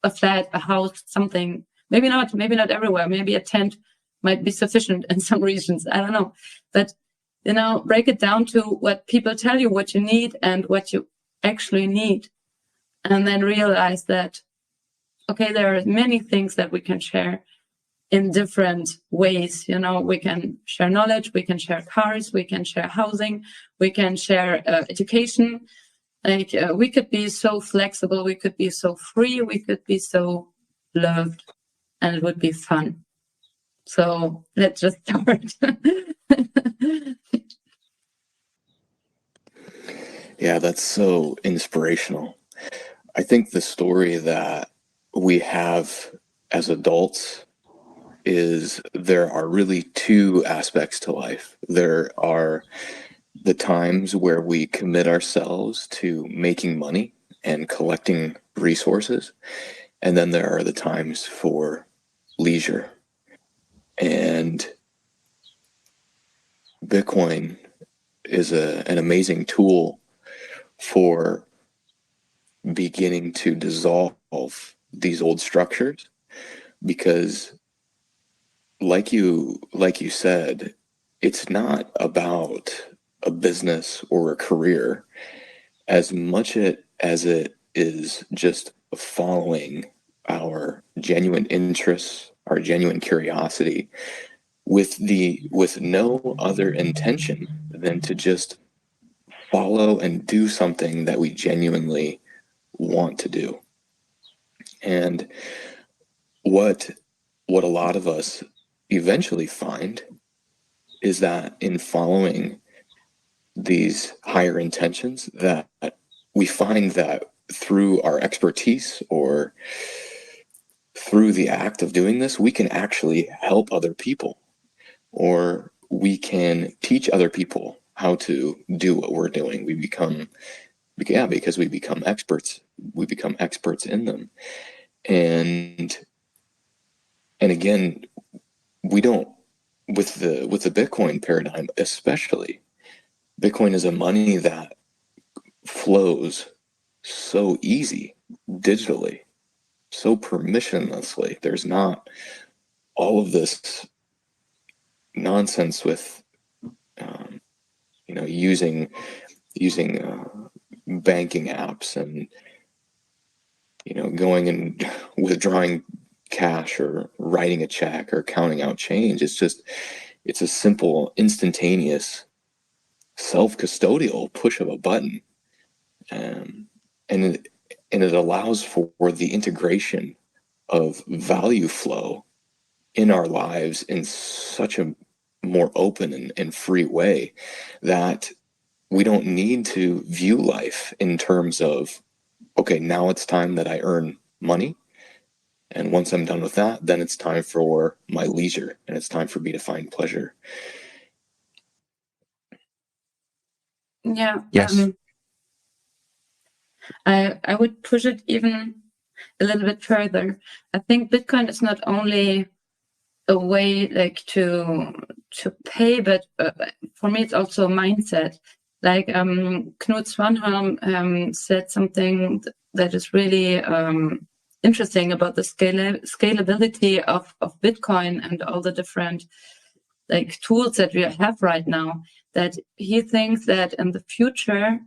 a flat, a house, something. Maybe not everywhere. Maybe a tent might be sufficient in some regions. I don't know. But, break it down to what people tell you what you need and what you actually need. And then realize that, okay, there are many things that we can share in different ways. We can share knowledge, we can share cars, we can share housing, we can share education. We could be so flexible, we could be so free, we could be so loved, and it would be fun. So let's just start. Yeah, that's so inspirational. I think the story that we have as adults is there are really two aspects to life. There are the times where we commit ourselves to making money and collecting resources. And then there are the times for leisure. And Bitcoin is an amazing tool for beginning to dissolve these old structures, because like you said, it's not about a business or a career as much as it is just following our genuine interests, our genuine curiosity, with no other intention than to just follow and do something that we genuinely want to do. And what a lot of us eventually find is that in following these higher intentions, that we find that through our expertise or through the act of doing this, we can actually help other people, or we can teach other people how to do what we're doing. Because we become experts in them. And again, we don't, with the Bitcoin paradigm especially, Bitcoin is a money that flows so easy digitally, so permissionlessly. There's not all of this nonsense with using banking apps and going and withdrawing cash or writing a check or counting out change. It's a simple, instantaneous, self-custodial push of a button, and it allows for the integration of value flow in our lives in such a more open and free way that we don't need to view life in terms of, okay, now it's time that I earn money, and once I'm done with that, then it's time for my leisure, and it's time for me to find pleasure. Yeah. Yes. I would push it even a little bit further. I think Bitcoin is not only a way like to pay, but for me it's also a mindset. Like Knut Swanholm said something that is really interesting about the scalability of Bitcoin and all the different like tools that we have right now, that he thinks that in the future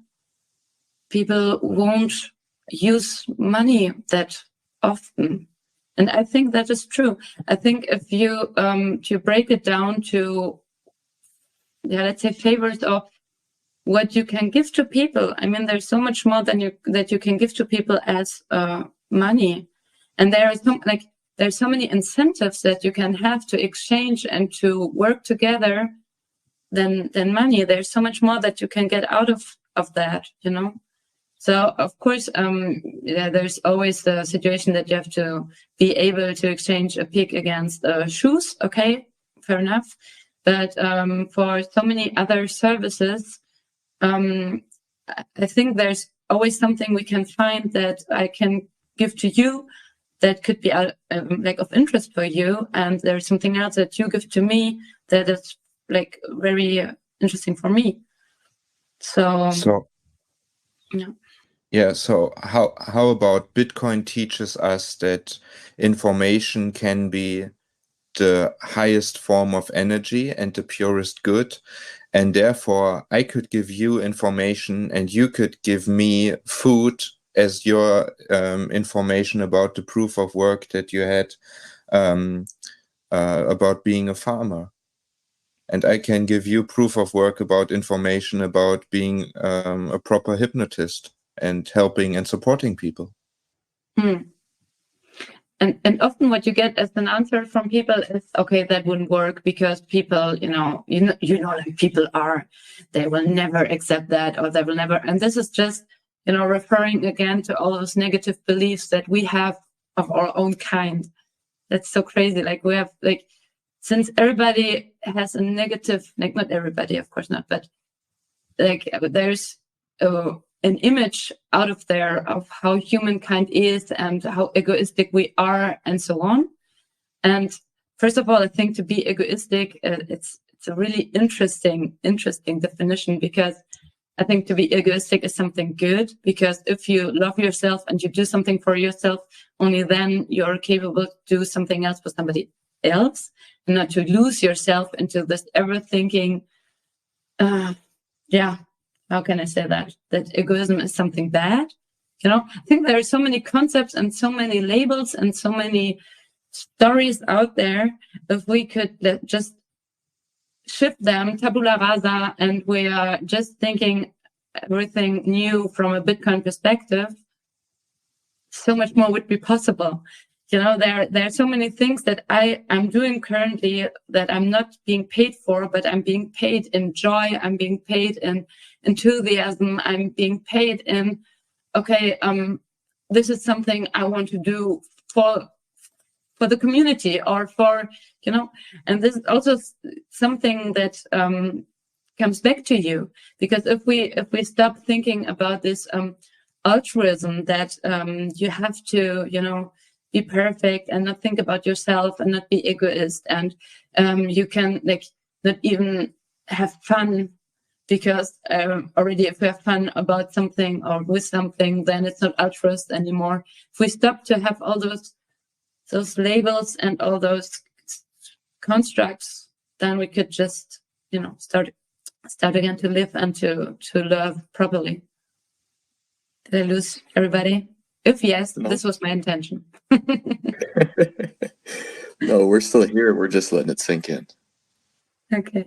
people won't use money that often. And I think that is true. I think if you break it down to, let's say, favors of what you can give to people, I mean, there's so much more that you can give to people as money, and there's so many incentives that you can have to exchange and to work together than money. There's so much more that you can get out of that, So of course, there's always the situation that you have to be able to exchange a pig against shoes. Okay, fair enough. But for so many other services, I think there's always something we can find that I can give to you that could be like of interest for you, and there's something else that you give to me that is like very interesting for me. So yeah. Yeah, so how about Bitcoin teaches us that information can be the highest form of energy and the purest good, and therefore I could give you information and you could give me food as your information about the proof of work that you had about being a farmer. And I can give you proof of work about information about being a proper hypnotist and helping and supporting people. And often what you get as an answer from people is, okay, that wouldn't work because people, like people they will never accept that, or they will never. And this is just, referring again to all those negative beliefs that we have of our own kind. That's so crazy. Like we have, since everybody has a negative, not everybody, of course not, but there's an image out of there of how humankind is and how egoistic we are and so on. And first of all, I think to be egoistic, it's a really interesting definition, because I think to be egoistic is something good, because if you love yourself and you do something for yourself, only then you're capable to do something else for somebody else, and not to lose yourself into this ever thinking, how can I say that egoism is something bad. I think there are so many concepts and so many labels and so many stories out there. If we could just shift them tabula rasa, and we are just thinking everything new from a Bitcoin perspective, so much more would be possible. There are so many things that I'm doing currently that I'm not being paid for, but I'm being paid in joy. I'm being paid in enthusiasm. I'm being paid in, this is something I want to do for the community, or for, and this is also something that comes back to you, because if we stop thinking about this altruism, that you have to, be perfect and not think about yourself and not be egoist, and you can not even have fun, because already if we have fun about something or with something, then it's not altruist anymore. If we stop to have all those labels and all those constructs, then we could just, start again to live and to love properly. Did I lose everybody? If yes, no. This was my intention. No, we're still here. We're just letting it sink in. Okay.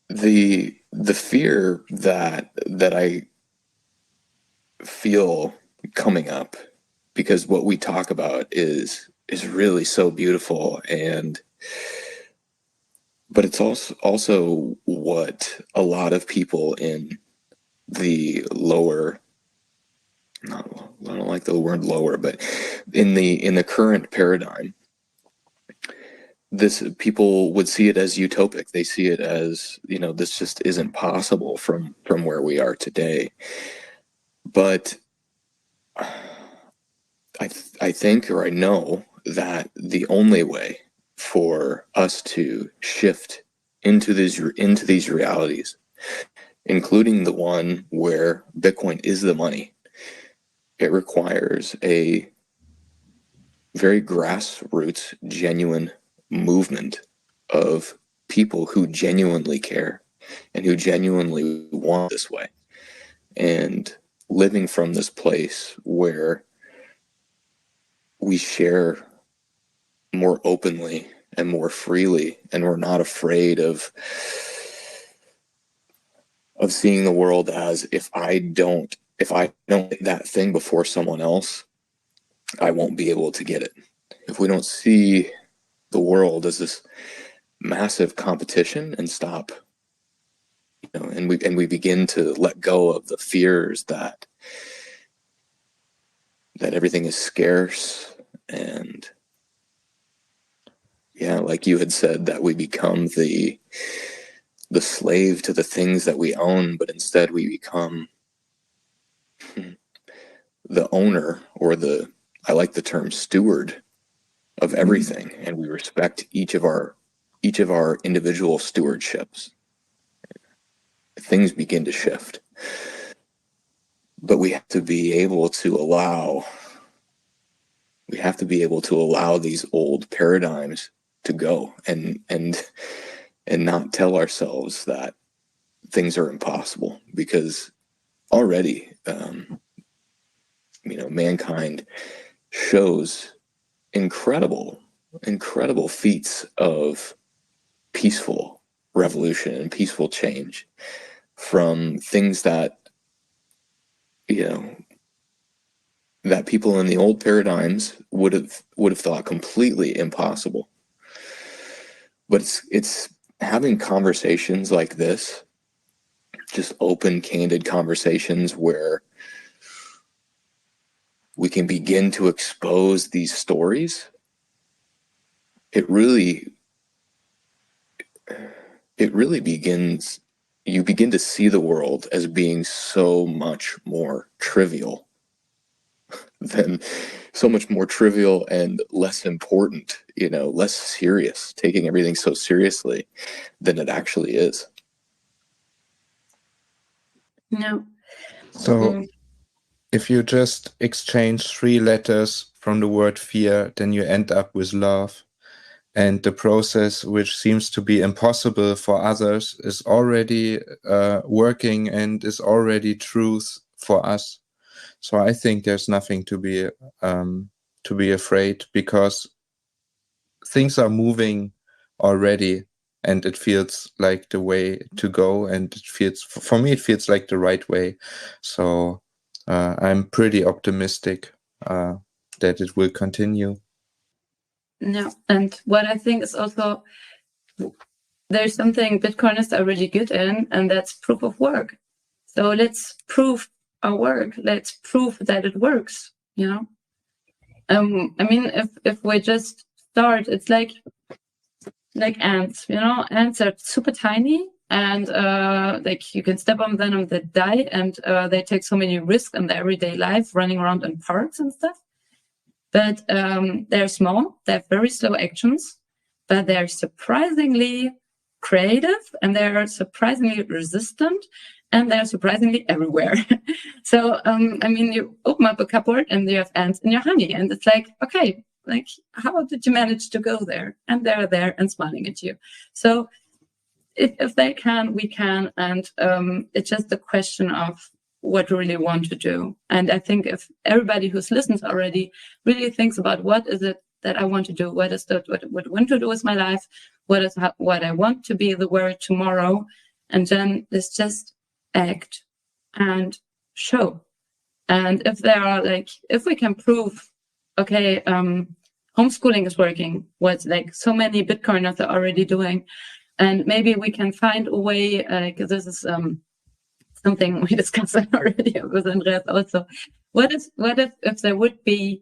The fear that I feel coming up, because what we talk about is really so beautiful, but it's also what a lot of people in the lower, I don't like the word lower, but in the current paradigm, people would see it as utopic. They see it as, this just isn't possible from where we are today. But I think, or I know, that the only way for us to shift into these realities, including the one where Bitcoin is the money, it requires a very grassroots, genuine movement of people who genuinely care and who genuinely want this way, and living from this place where we share more openly and more freely, and we're not afraid of seeing the world as, if I don't get that thing before someone else, I won't be able to get it. If we don't see the world as this massive competition and stop, and we begin to let go of the fears that everything is scarce, and like you had said, that we become the slave to the things that we own, but instead we become the owner, or I like the term steward, of everything, and we respect each of our individual stewardships. Things begin to shift, but we have to be able to allow these old paradigms to go, and not tell ourselves that things are impossible, because already mankind shows incredible feats of peaceful revolution and peaceful change, from things that that people in the old paradigms would have thought completely impossible. But it's having conversations like this, just open, candid conversations, where we can begin to expose these stories. It really begins, you begin to see the world as being so much more trivial than so much more trivial and less important, less serious, taking everything so seriously than it actually is. No. So if you just exchange 3 letters from the word fear, then you end up with love. And the process, which seems to be impossible for others, is already working and is already truth for us. So I think there's nothing to be afraid, because things are moving already, and it feels like the way to go. And it feels, for me, it feels like the right way. So I'm pretty optimistic that it will continue. No, and what I think is also, there's something Bitcoiners are really good in, and that's proof of work. So let's prove our work. Let's prove that it works. I mean, if we just start, it's like ants. Ants are super tiny, and like you can step on them and they die, and they take so many risks in their everyday life, running around in parks and stuff. But they're small, they have very slow actions, but they're surprisingly creative, and they're surprisingly resistant, and they're surprisingly everywhere. So, I mean, you open up a cupboard and you have ants in your honey, and it's like, okay, like, how did you manage to go there? And they're there and smiling at you. So if they can, we can. And it's just a question of what we really want to do. And I think if everybody who's listened already really thinks about what is it that I want to do, what I want to do with my life, what I want to be the world tomorrow, and then it's just act and show. And if we can prove, okay, homeschooling is working, what like so many Bitcoiners are already doing, and maybe we can find a way, like this is something we discussed already with Andreas also. What if there would be,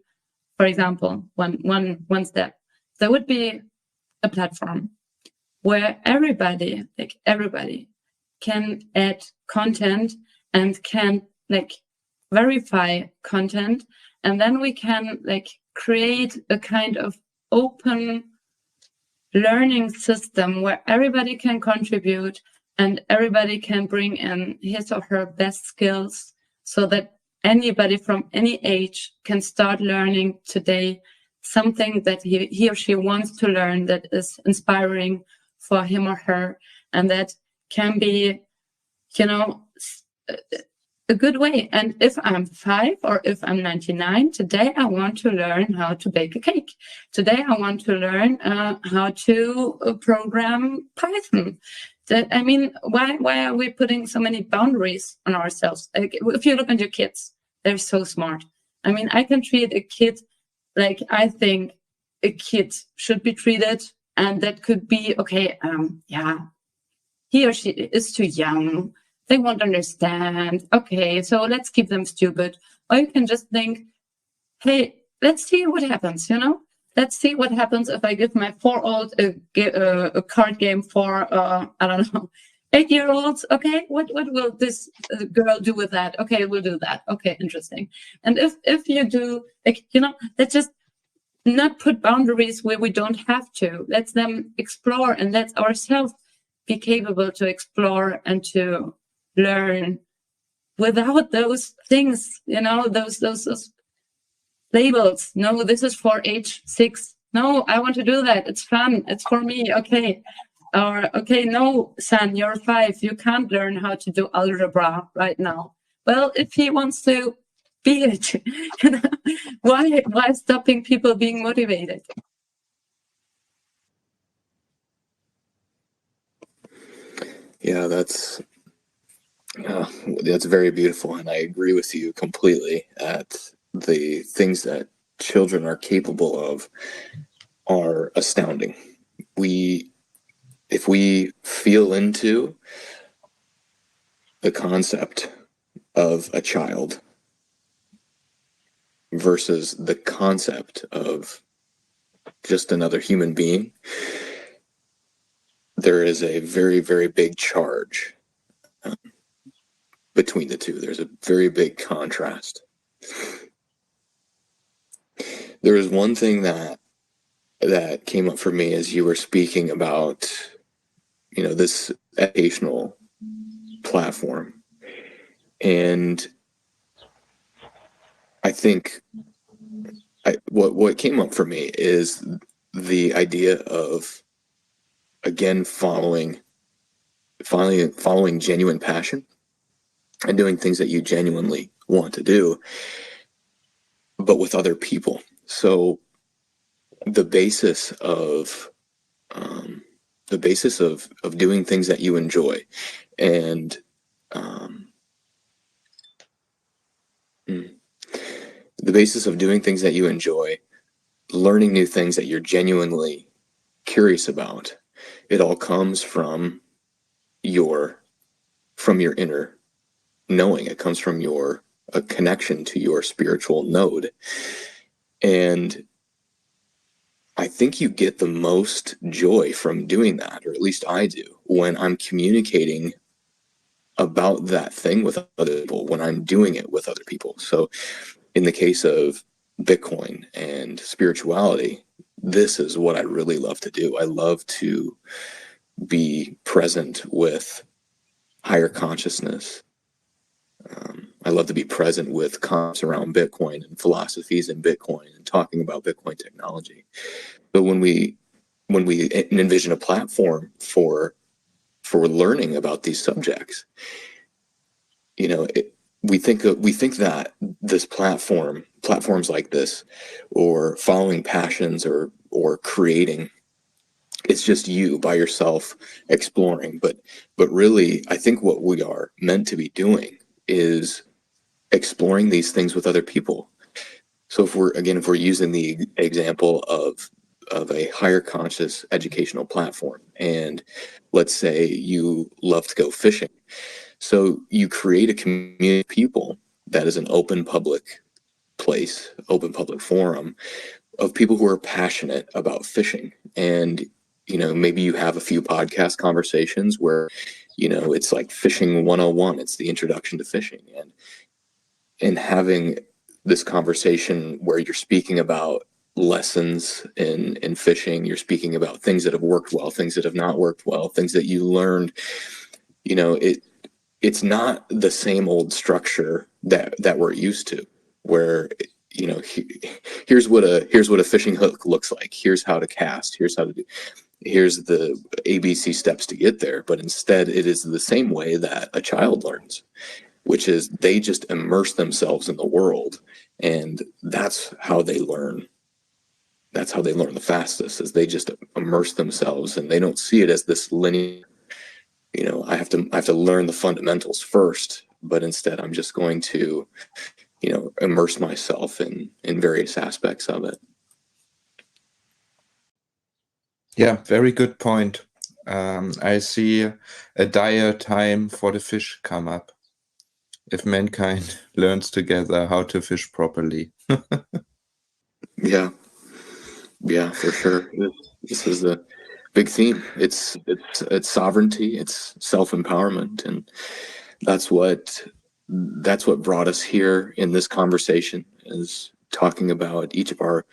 for example, one step, there would be a platform where everybody can add content and can like verify content, and then we can like create a kind of open learning system where everybody can contribute and everybody can bring in his or her best skills, so that anybody from any age can start learning today something that he or she wants to learn, that is inspiring for him or her, and that can be, a good way. And if I'm 5 or if I'm 99, today I want to learn how to bake a cake. Today I want to learn how to program Python. I mean, why are we putting so many boundaries on ourselves? Like, if you look at your kids, they're so smart. I mean, I can treat a kid like I think a kid should be treated, and that could be, okay, he or she is too young. They won't understand. Okay, so let's keep them stupid. Or you can just think, hey, let's see what happens, Let's see what happens if I give my 4-year-old a card game for, I don't know, 8-year-olds. Okay, what will this girl do with that? Okay, we'll do that. Okay, interesting. And if you do, let's just not put boundaries where we don't have to. Let them explore, and let ourselves be capable to explore and to learn without those things, those labels. No, this is for age 6. No, I want to do that. It's fun. It's for me. Okay. Or, okay, no, son, you're 5. You can't learn how to do algebra right now. Well, if he wants to be it, why stopping people being motivated? Yeah, that's very beautiful, and I agree with you completely that the things that children are capable of are astounding. If we feel into the concept of a child versus the concept of just another human being, there is a very, very big charge between the two. There's a very big contrast. there was one thing that came up for me as you were speaking about, this educational platform. And I think what came up for me is the idea of, again, following genuine passion and doing things that you genuinely want to do, but with other people. So the basis of doing things that you enjoy, and the basis of doing things that you enjoy, learning new things that you're genuinely curious about, it all comes from your inner knowing. It comes from a connection to your spiritual node. And I think you get the most joy from doing that, or at least I do, when I'm communicating about that thing with other people, when I'm doing it with other people. So in the case of Bitcoin and spirituality, this is what I really love to do. I love to be present with higher consciousness. I love to be present with concepts around Bitcoin and philosophies in Bitcoin and talking about Bitcoin technology. But when we envision a platform for learning about these subjects, we think that this platforms like this, or following passions, or creating, it's just you by yourself exploring. But really, I think what we are meant to be doing is exploring these things with other people. So if we're using the example of a higher conscious educational platform, and let's say you love to go fishing, so you create a community of people that is an open public place, open public forum of people who are passionate about fishing. And maybe you have a few podcast conversations where it's like fishing 101, it's the introduction to fishing, and having this conversation where you're speaking about lessons in fishing, you're speaking about things that have worked well, things that have not worked well, things that you learned. It's not the same old structure that we're used to, where here's what a fishing hook looks like, here's how to cast, here's the ABC steps to get there. But instead, it is the same way that a child learns, which is they just immerse themselves in the world, and that's how they learn. That's how they learn the fastest, is they just immerse themselves, and they don't see it as this linear, I have to learn the fundamentals first, but instead I'm just going to, immerse myself in various aspects of it. Yeah, very good point. I see a dire time for the fish come up, if mankind learns together how to fish properly. Yeah, for sure. This is the big theme. It's sovereignty, it's self-empowerment, and that's what brought us here in this conversation, is talking about each of our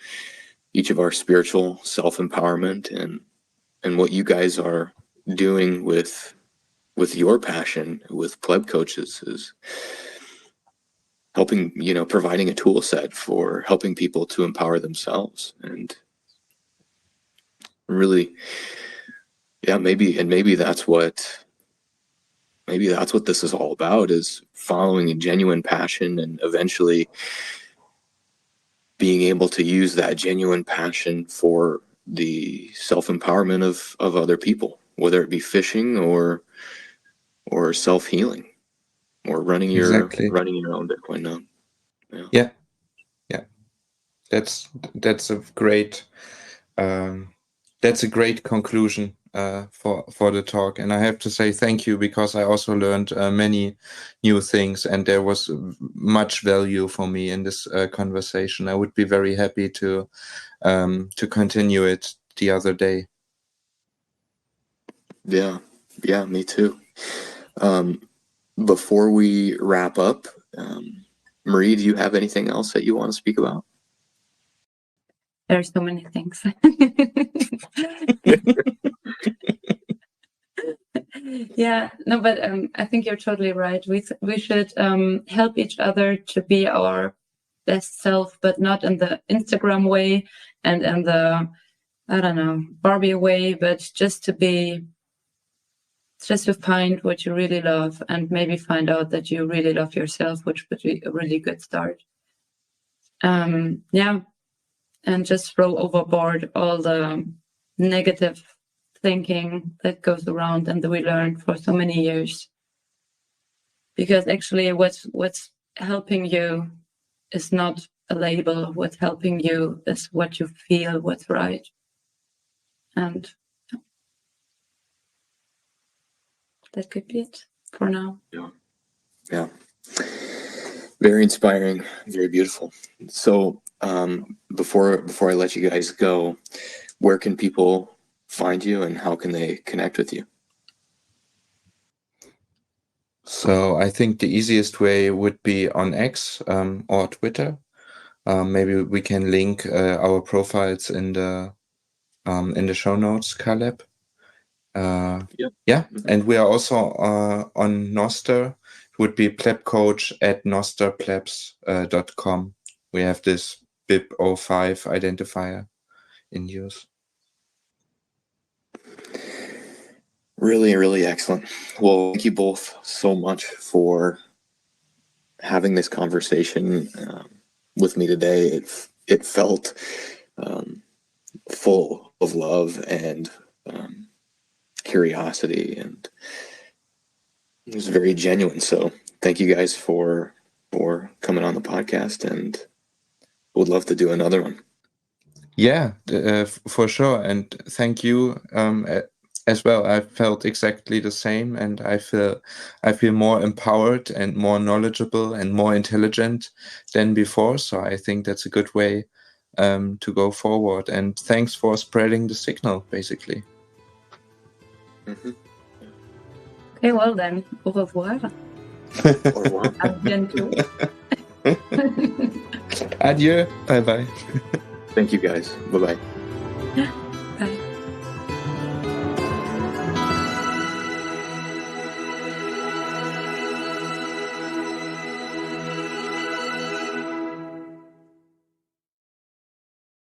spiritual self-empowerment, and what you guys are doing with your passion with PlebCoaches is helping, providing a tool set for helping people to empower themselves. And really, yeah, maybe that's what this is all about, is following a genuine passion and eventually being able to use that genuine passion for the self-empowerment of other people, whether it be fishing or self-healing, or running your own Bitcoin node. Yeah. That's a great conclusion for the talk. And I have to say thank you, because I also learned many new things, and there was much value for me in this conversation. I would be very happy to continue it the other day. Yeah, me too. Before we wrap up, Marie, do you have anything else that you want to speak about? There are so many things. Yeah, no, but I think you're totally right. We should help each other to be our best self, but not in the Instagram way and in the, I don't know, Barbie way, but just to find what you really love and maybe find out that you really love yourself, which would be a really good start. Yeah, and just throw overboard all the negative thinking that goes around and that we learned for so many years. Because actually what's helping you is not a label. What's helping you is what you feel, what's right. And that could be it for now. Yeah. Very inspiring, very beautiful. So before I let you guys go, where can people find you and how can they connect with you? So I think the easiest way would be on X or Twitter. Maybe we can link our profiles in the show notes, Caleb. Yeah, and we are also on Noster. It would be PlebCoach at nosterplebs.com. We have this BIP05 identifier in use. Really, really excellent. Well, thank you both so much for having this conversation with me today. It felt full of love and curiosity, and it was very genuine. So thank you guys for coming on the podcast, and would love to do another one. Yeah, for sure. And thank you as well. I felt exactly the same, and I feel more empowered and more knowledgeable and more intelligent than before. So I think that's a good way to go forward. And thanks for spreading the signal, basically. Mm-hmm. Okay, well then, au revoir. Au revoir. À bientôt. Adieu. Bye bye. Thank you guys. Bye bye.